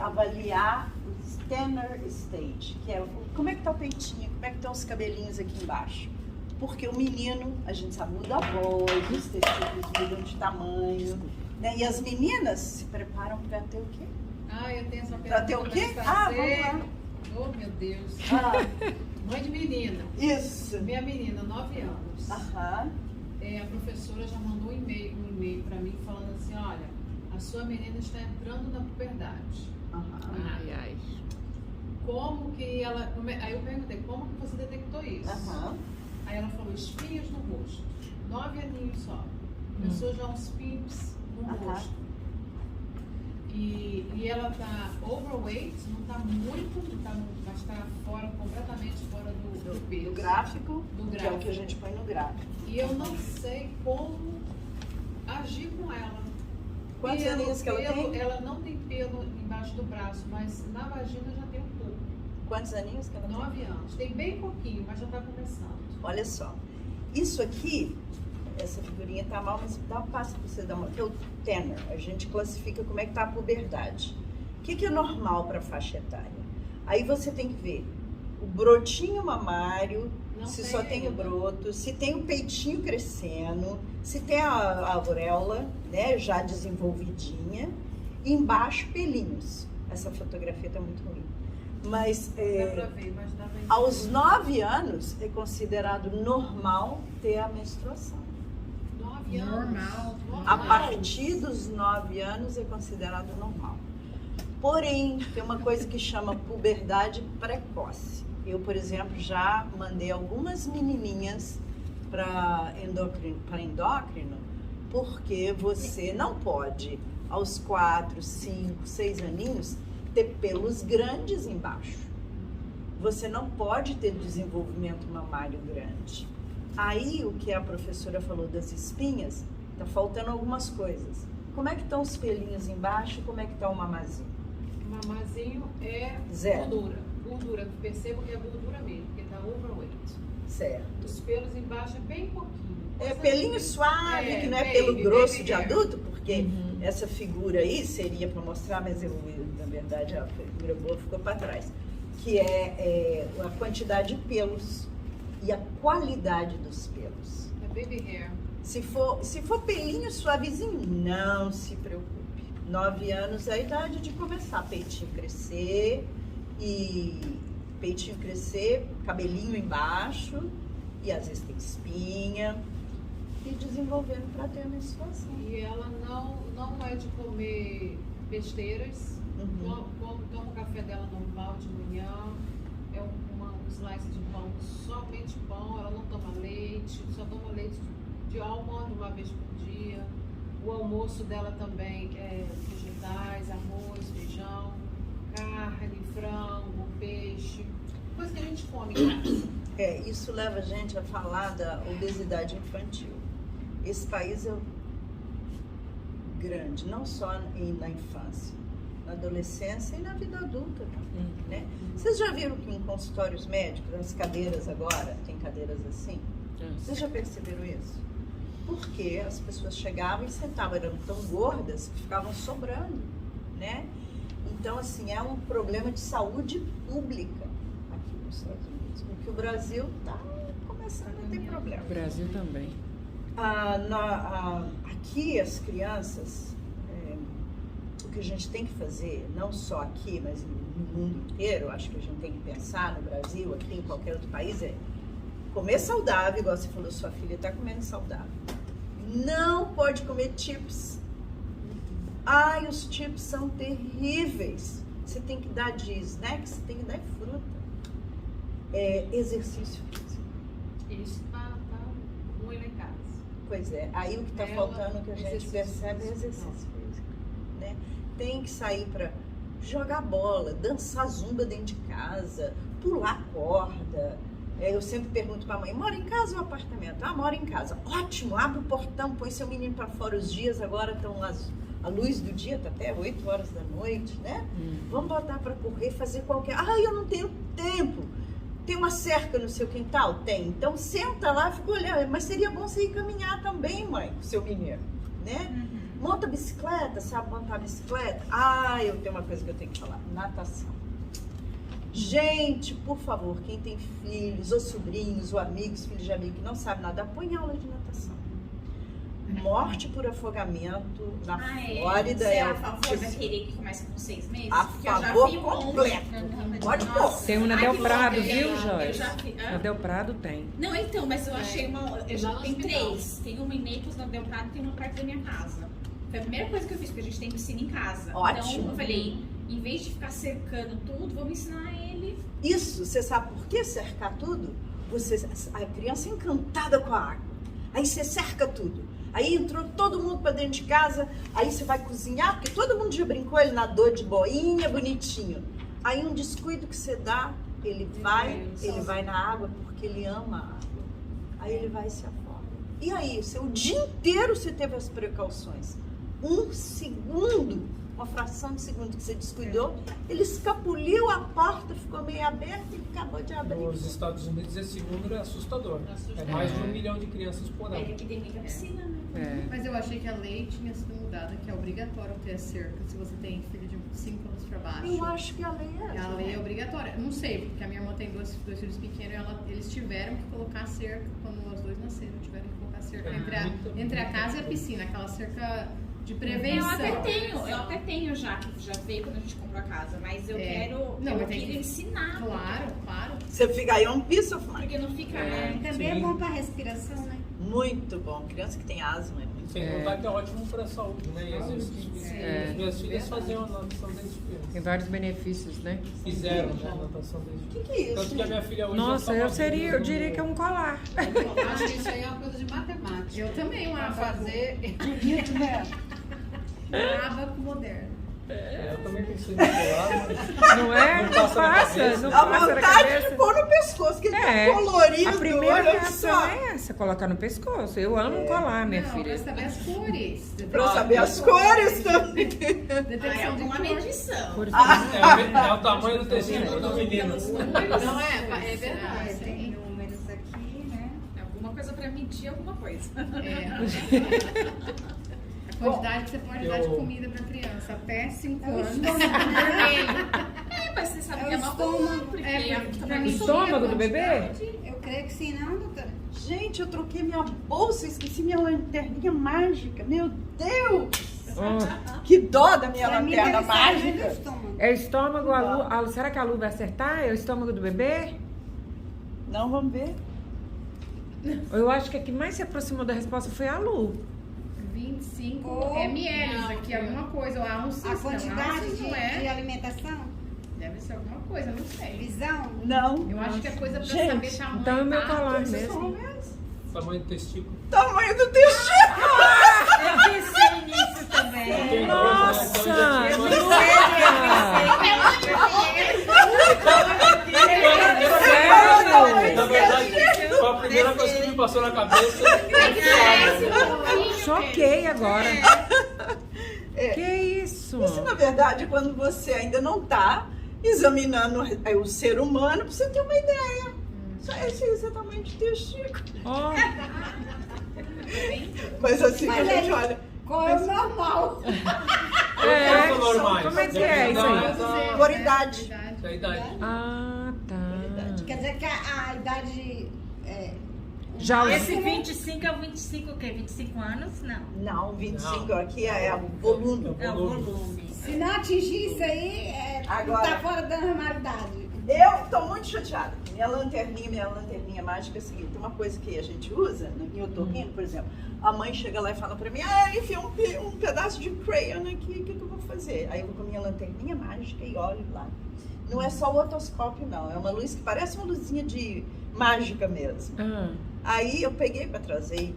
avaliar o Tanner Stage, que é como é que tá o peitinho, como é que estão os cabelinhos aqui embaixo. Porque o menino, a gente sabe, muda a voz, os testículos mudam de tamanho, né? E as meninas se preparam para ter o quê? Eu tenho essa pergunta. Para ter o quê? Vamos lá. Oh, meu Deus. Mãe de menina. Isso. Minha menina, 9 anos. Aham. A professora já mandou um e-mail para mim falando assim, olha, a sua menina está entrando na puberdade. Ai, ai. Como que ela... Aí eu perguntei, como que você detectou isso? Aí ela falou, espinhos no rosto. 9 aninhos só. Começou já uns pinks no rosto. E ela tá overweight, não tá muito, mas tá fora, completamente fora do peso. Do gráfico, Do que é o que a gente põe no gráfico. E eu não sei como agir com ela. Quantos aninhos que ela tem? Ela não tem pelo embaixo do braço, mas na vagina já tem um pouco. Quantos aninhos que ela tem? 9 anos. Tem bem pouquinho, mas já tá começando. Olha só, isso aqui, essa figurinha tá mal, mas dá um passo para você dar uma... Que é o Tanner, a gente classifica como é que tá a puberdade. O que é normal para faixa etária? Aí você tem que ver o brotinho mamário, Não se tem só tem o ainda. broto, se tem o peitinho crescendo, se tem a auréola, né, já desenvolvidinha, e embaixo pelinhos. Essa fotografia tá muito ruim. Mas Dá pra ver, mas dá pra entender. aos 9 anos é considerado normal ter a menstruação. 9 anos. Normal. A partir dos 9 anos é considerado normal. Porém, tem uma coisa que chama puberdade precoce. Eu, por exemplo, já mandei algumas menininhas para endócrino, porque você não pode, aos 4, 5, 6 aninhos, ter pelos grandes embaixo. Você não pode ter desenvolvimento mamário grande. Aí, o que a professora falou das espinhas, tá faltando algumas coisas. Como é que estão os pelinhos embaixo? Como é que tá o mamazinho? O mamazinho é Zero. gordura. Gordura, percebo que é gordura mesmo, porque tá overweight. Certo. Os pelos embaixo é bem pouquinho. É pelinho suave, que não é baby, pelo grosso baby de hair. adulto, porque essa figura aí seria para mostrar, mas eu, na verdade, a figura boa ficou para trás. Que é a quantidade de pelos e a qualidade dos pelos. É baby hair. Se for pelinho suavezinho, não se preocupe. 9 anos é a idade de começar peitinho crescer cabelinho embaixo, e às vezes tem espinha, e desenvolvendo para ter a menstruação. E ela não é de comer besteiras. Toma o café dela normal de manhã. É um slice de pão, somente pão. Ela não toma leite, só toma leite de almôndega uma vez por dia. O almoço dela também é vegetais, arroz, feijão, carne, frango, peixe. Coisa que a gente come em casa. Isso leva a gente a falar da obesidade infantil. Esse país é grande, não só na infância, na adolescência e na vida adulta também, né? Vocês já viram que em consultórios médicos, as cadeiras agora, tem cadeiras assim? Vocês já perceberam isso? Porque as pessoas chegavam e sentavam, eram tão gordas que ficavam sobrando, né? Então, assim, é um problema de saúde pública aqui nos Estados Unidos, porque o Brasil está começando a ter problema. O Brasil também. Aqui as crianças, o que a gente tem que fazer, não só aqui, mas no mundo inteiro, acho que a gente tem que pensar no Brasil, aqui em qualquer outro país, é comer saudável, igual você falou, sua filha está comendo saudável. Não pode comer chips. Ai, os chips são terríveis. Você tem que dar de snacks, você tem que dar fruta. Exercício físico. Isso tá ruim lá em casa. Pois é, aí o que está faltando, que a gente percebe, é exercício físico, né? Tem que sair para jogar bola, dançar zumba dentro de casa, pular corda. Eu sempre pergunto para a mãe, mora em casa ou apartamento? Ah, mora em casa. Ótimo, abre o portão, põe seu menino para fora. Os dias agora estão a luz do dia, está até 8 horas da noite, né? Vamos botar para correr, fazer qualquer... Ah, eu não tenho tempo. Tem uma cerca no seu quintal? Tem. Então senta lá e fica olhando. Mas seria bom você ir caminhar também, mãe, com seu menino, né? Monta bicicleta, sabe montar bicicleta? Ah, eu tenho uma coisa que eu tenho que falar. Natação. Gente, por favor, quem tem filhos, ou sobrinhos, ou amigos, filhos de amigos que não sabem nadar, põe aula de natação. Morte por afogamento na Flórida. Você é a favor daquele que começa com 6 meses? A favor completo. Pode pôr. Tem um na Del Prado, viu, Joyce? Na Na Del Prado tem. Não, então, mas eu achei uma... Eu já tenho 3. Tem uma em Naples, na Del Prado, e tem uma perto da minha casa. Foi a primeira coisa que eu fiz, porque a gente tem piscina em casa. Ótimo. Então, eu falei, em vez de ficar cercando tudo, vamos ensinar ele. Isso, você sabe por que cercar tudo? A criança é encantada com a água. Aí você cerca tudo. Aí entrou todo mundo para dentro de casa, aí você vai cozinhar, porque todo mundo já brincou, ele nadou de boinha, bonitinho. Aí um descuido que você dá, ele vai na água porque ele ama a água. Aí ele vai e se afoga. E aí, o dia inteiro você teve as precauções. Um segundo, uma fração de segundo que você descuidou, ele escapuliu, a porta ficou meio aberta e acabou de abrir. Nos Estados Unidos esse número é assustador. É mais de 1 milhão de crianças por ano. É que tem muita piscina, né? Mas eu achei que a lei tinha sido mudada, que é obrigatório ter a cerca se você tem filho de 5 anos para baixo. Eu acho que a lei é essa. A lei é obrigatória. Não sei, porque a minha irmã tem dois filhos pequenos e eles tiveram que colocar cerca, quando os 2 nasceram, tiveram que colocar cerca entre a casa e a piscina, aquela cerca de prevenção. Eu até tenho já, que já veio quando a gente comprou a casa, mas eu queria ensinar. Claro. Você fica aí, um piece of mind. Porque não fica... Também é bom para respiração, né? Muito bom. Criança que tem asma é muito Sem contar que é ótimo para a saúde, né? E exercícios. As minhas filhas faziam natação desde criança. Tem vários benefícios, né? Fizeram, né? Natação desde criança. O que é isso? Tanto que a minha filha hoje Nossa, eu diria que é um colar. Eu acho que isso aí é uma coisa de matemática. Eu também, Pra fazer. um abaco moderno. Eu também pensei no colar, mas... Não é? Não passa na A vontade cabeça. de pôr no pescoço, que ele tá colorido. A primeira olha reação só. é essa, colocar no pescoço. Eu amo um colar, minha Não, filha. pra saber as cores. Pra eu saber as cores também. Detecção de uma cor. medição. É o tamanho do tecido do menino. Não é verdade. Tem números aqui, né? Alguma coisa pra medir alguma coisa. A quantidade que você pode dar de comida pra criança até 5 anos. Mas você sabe É que o é uma estômago. porque O estômago do bebê? Eu creio que sim, não, doutora? Gente, eu troquei minha bolsa, esqueci minha lanterninha mágica. Meu Deus! Que dó da minha Pra mim lanterna deve ser do mágica. estômago. É o estômago, a Lu, será que a Lu vai acertar? É o estômago do bebê? Não, vamos ver. Eu acho que a que mais se aproximou da resposta foi a Lu. 25 ml aqui, alguma coisa. Ou A quantidade de alimentação? Deve ser alguma coisa, não sei. Visão? Não. Eu acho que é coisa pra Gente, saber tamanho. Então é o meu tá? colar Vocês mesmo. são mesmo? Tamanho do testículo. Tamanho do testículo. Eu pensei nisso também. Nossa! Na verdade, foi a primeira coisa que me passou na cabeça. Choquei agora. Que isso? Isso, na verdade, quando você ainda não está examinando o ser humano, pra você ter uma ideia. Esse é o tamanho de testículo. Ó, Mas assim, Mas a gente aí- olha. Qual é o normal? Quanto normais? como é que é isso aí? Por idade. Da idade. Ah, tá. Quer dizer que a idade... Já Esse 25 é o 25 o quê? 25 anos? Não. Não, 25 aqui é o volume. É o volume. Se não atingir isso aí, Agora- tá fora da normalidade. Eu tô muito chateada. Minha lanterninha mágica é a seguinte: tem uma coisa que a gente usa em otorrino, por exemplo. A mãe chega lá e fala pra mim: enfia um pedaço de crayon aqui, o que eu vou fazer? Aí eu vou com a minha lanterninha mágica e olho lá. Não é só o otoscópio, não. É uma luz que parece uma luzinha de mágica mesmo. Aí eu peguei pra trazer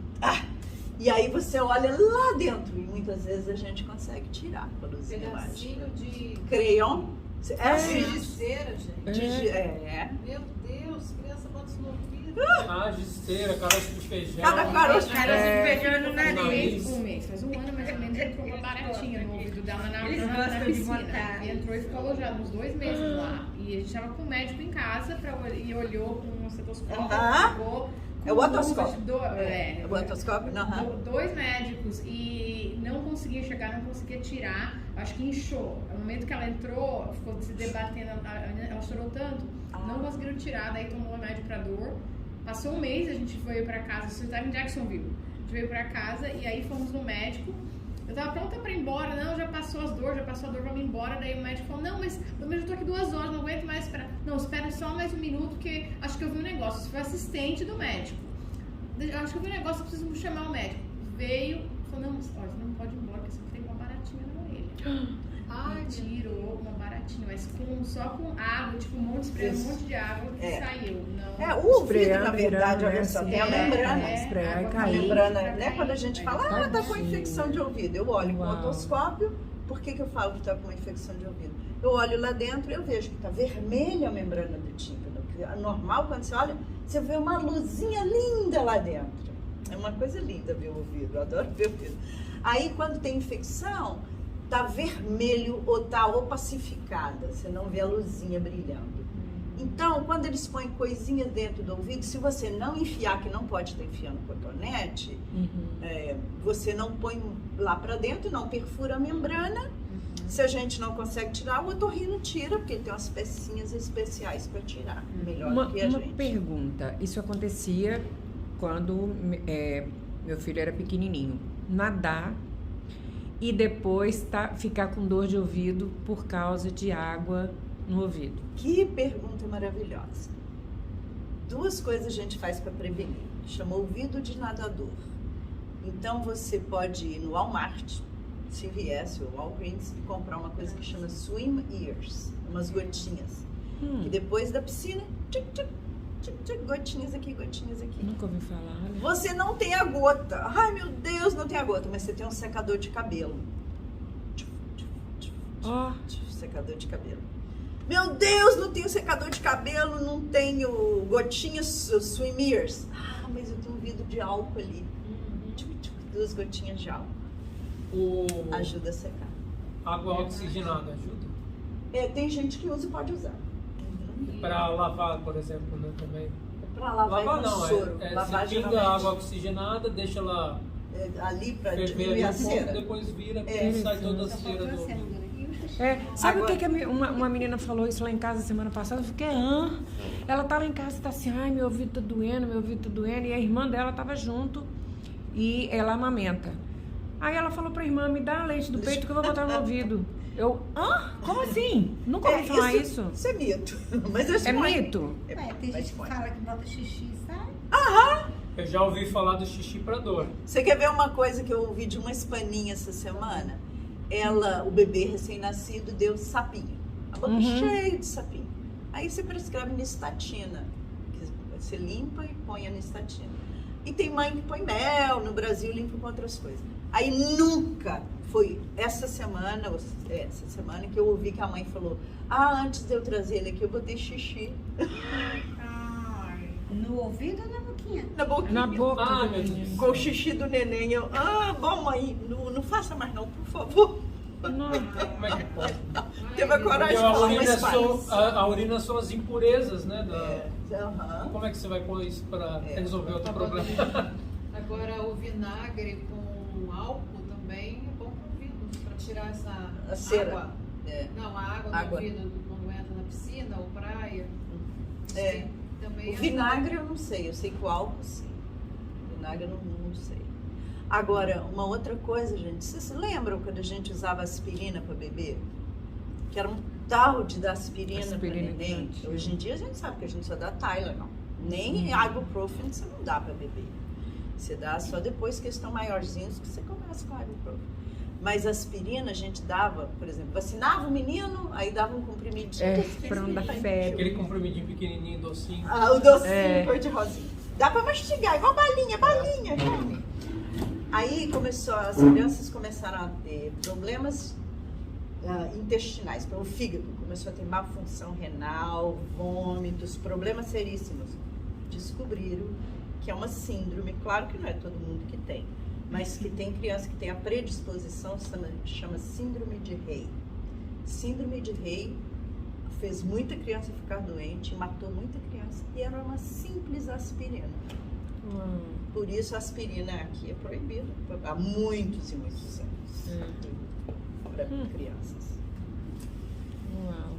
e E aí você olha lá dentro e muitas vezes a gente consegue tirar com a luzinha mágica. Pedacinho de Crayon. É assim. de cera, gente. Meu Deus, criança bota isso no ouvido. Gisteira, caroço de feijão. Caroço de feijão no nariz. Um mês, faz um ano mais ou menos, entrou uma baratinha no ouvido dela na Eles gostam de piscina. botar. E entrou e ficou alojado uns 2 meses lá. E a gente tava com o médico em casa e olhou com um estetoscópio. Ficou É o otoscópio. É o otoscópio? Não. 2 médicos e não conseguia chegar, não conseguia tirar. Acho que inchou. No momento que ela entrou, ficou se debatendo, ela chorou tanto, não conseguiram tirar, daí tomou remédio pra dor. Passou um mês, a gente veio pra casa, você estava em Jacksonville. A gente veio pra casa e aí fomos no médico. Eu tava pronta pra ir embora, não, já passou a dor, vamos embora. Daí o médico falou, não, mas eu já tô aqui 2 horas, não aguento mais esperar. Não, espera só mais um minuto, porque acho que eu vi um negócio. Isso foi assistente do médico. Acho que eu vi um negócio, eu preciso chamar o médico. Veio, falou, não, olha, você não pode ir embora, porque você tem uma baratinha na orelha. Tirou uma baratinha, mas só com água, tipo um monte de spray, um monte de água que saiu. Não. O ouvido, na verdade, olha só, tem a membrana. A membrana, né? Quando a gente fala, tá com infecção de ouvido, eu olho com o otoscópio. Por que eu falo que tá com uma infecção de ouvido? Eu olho lá dentro e eu vejo que tá vermelha a membrana do tímpano. É normal, quando você olha, você vê uma luzinha linda lá dentro. É uma coisa linda ver o ouvido, eu adoro ver o ouvido. Aí, quando tem infecção, tá vermelho ou tá opacificada, você não vê a luzinha brilhando. Então, quando eles põem coisinhas dentro do ouvido, se você não enfiar, que não pode estar enfiando cotonete, você não põe lá para dentro, não perfura a membrana. Se a gente não consegue tirar, o otorrino tira, porque ele tem umas pecinhas especiais para tirar, melhor do que a gente. Uma pergunta, isso acontecia quando meu filho era pequenininho, nadar e depois ficar com dor de ouvido por causa de água no ouvido. Que pergunta maravilhosa. 2 coisas a gente faz para prevenir. Chama ouvido de nadador. Então você pode ir no Walmart, CVS ou Walgreens, e comprar uma coisa que chama Swim Ears, umas gotinhas. Que depois da piscina, gotinhas aqui, gotinhas aqui. Nunca ouvi falar. Né? Você não tem a gota. Ai, meu Deus, não tem a gota, mas você tem um secador de cabelo. Secador de cabelo. Meu Deus, não tenho secador de cabelo, não tenho gotinhas, Swim Ears. Mas eu tenho um vidro de álcool ali. 2 gotinhas de álcool. Ajuda a secar. Água oxigenada ajuda? Tem gente que usa e pode usar. Para lavar, por exemplo, né, também. Para lavar não, soro. Você pinga a água oxigenada, deixa ela ali para diminuir a cera. Depois vira, sai toda a cera do... Sabe o que uma menina falou isso lá em casa semana passada? Eu fiquei, ela tá lá em casa e tá assim, ai, meu ouvido tá doendo, e a irmã dela tava junto e ela amamenta. Aí ela falou pra irmã, me dá a leite do peito que eu vou botar no ouvido. Eu, como assim? Nunca ouvi falar isso. Isso é mito. Mas mito? Tem gente que fala que bota xixi, sabe? Eu já ouvi falar do xixi pra dor. Você quer ver uma coisa que eu ouvi de uma hispaninha essa semana? O bebê recém-nascido deu sapinho. A boca cheia de sapinho. Aí você prescreve nistatina. Você limpa e põe a nistatina. E tem mãe que põe mel, no Brasil limpa com outras coisas. Aí nunca foi essa semana que eu ouvi que a mãe falou, antes de eu trazer ele aqui, eu botei xixi. No ouvido ou na boquinha? Na boquinha. Na boca. Com o xixi do neném. Eu, bom, mãe, não faça mais não, por favor. Não. Como é que pode? Teve a coragem de falar, mas faz. A urina são as impurezas, né? Como é que você vai pôr isso para resolver outro problema? Agora, o vinagre com álcool também é bom para o ouvido, para tirar essa cera. Água. Não, a água do ouvido quando entra na piscina ou praia. Também o vinagre eu não sei, eu sei que o álcool sim. O vinagre eu não sei. Agora, uma outra coisa, gente, vocês se lembram quando a gente usava aspirina para beber? Que era um tal de dar aspirina para neném. Hoje em dia a gente sabe que a gente só dá Tylenol. Nem ibuprofen você não dá para beber. Você dá só depois que eles estão maiorzinhos que você começa com ibuprofen. Mas aspirina a gente dava, por exemplo, vacinava o menino, aí dava um comprimidinho. Para não dar febre. Aquele comprimidinho pequenininho, docinho. O docinho, cor de rosinha. Dá para mastigar, igual balinha. Aí as crianças começaram a ter problemas intestinais, pelo fígado. Começou a ter má função renal, vômitos, problemas seríssimos. Descobriram que é uma síndrome, claro que não é todo mundo que tem, mas que tem criança que tem a predisposição, chama síndrome de Rey. Síndrome de Rey fez muita criança ficar doente, matou muita criança, e era uma simples aspirina. Por isso a aspirina aqui é proibida há muitos e muitos anos para crianças. Uau.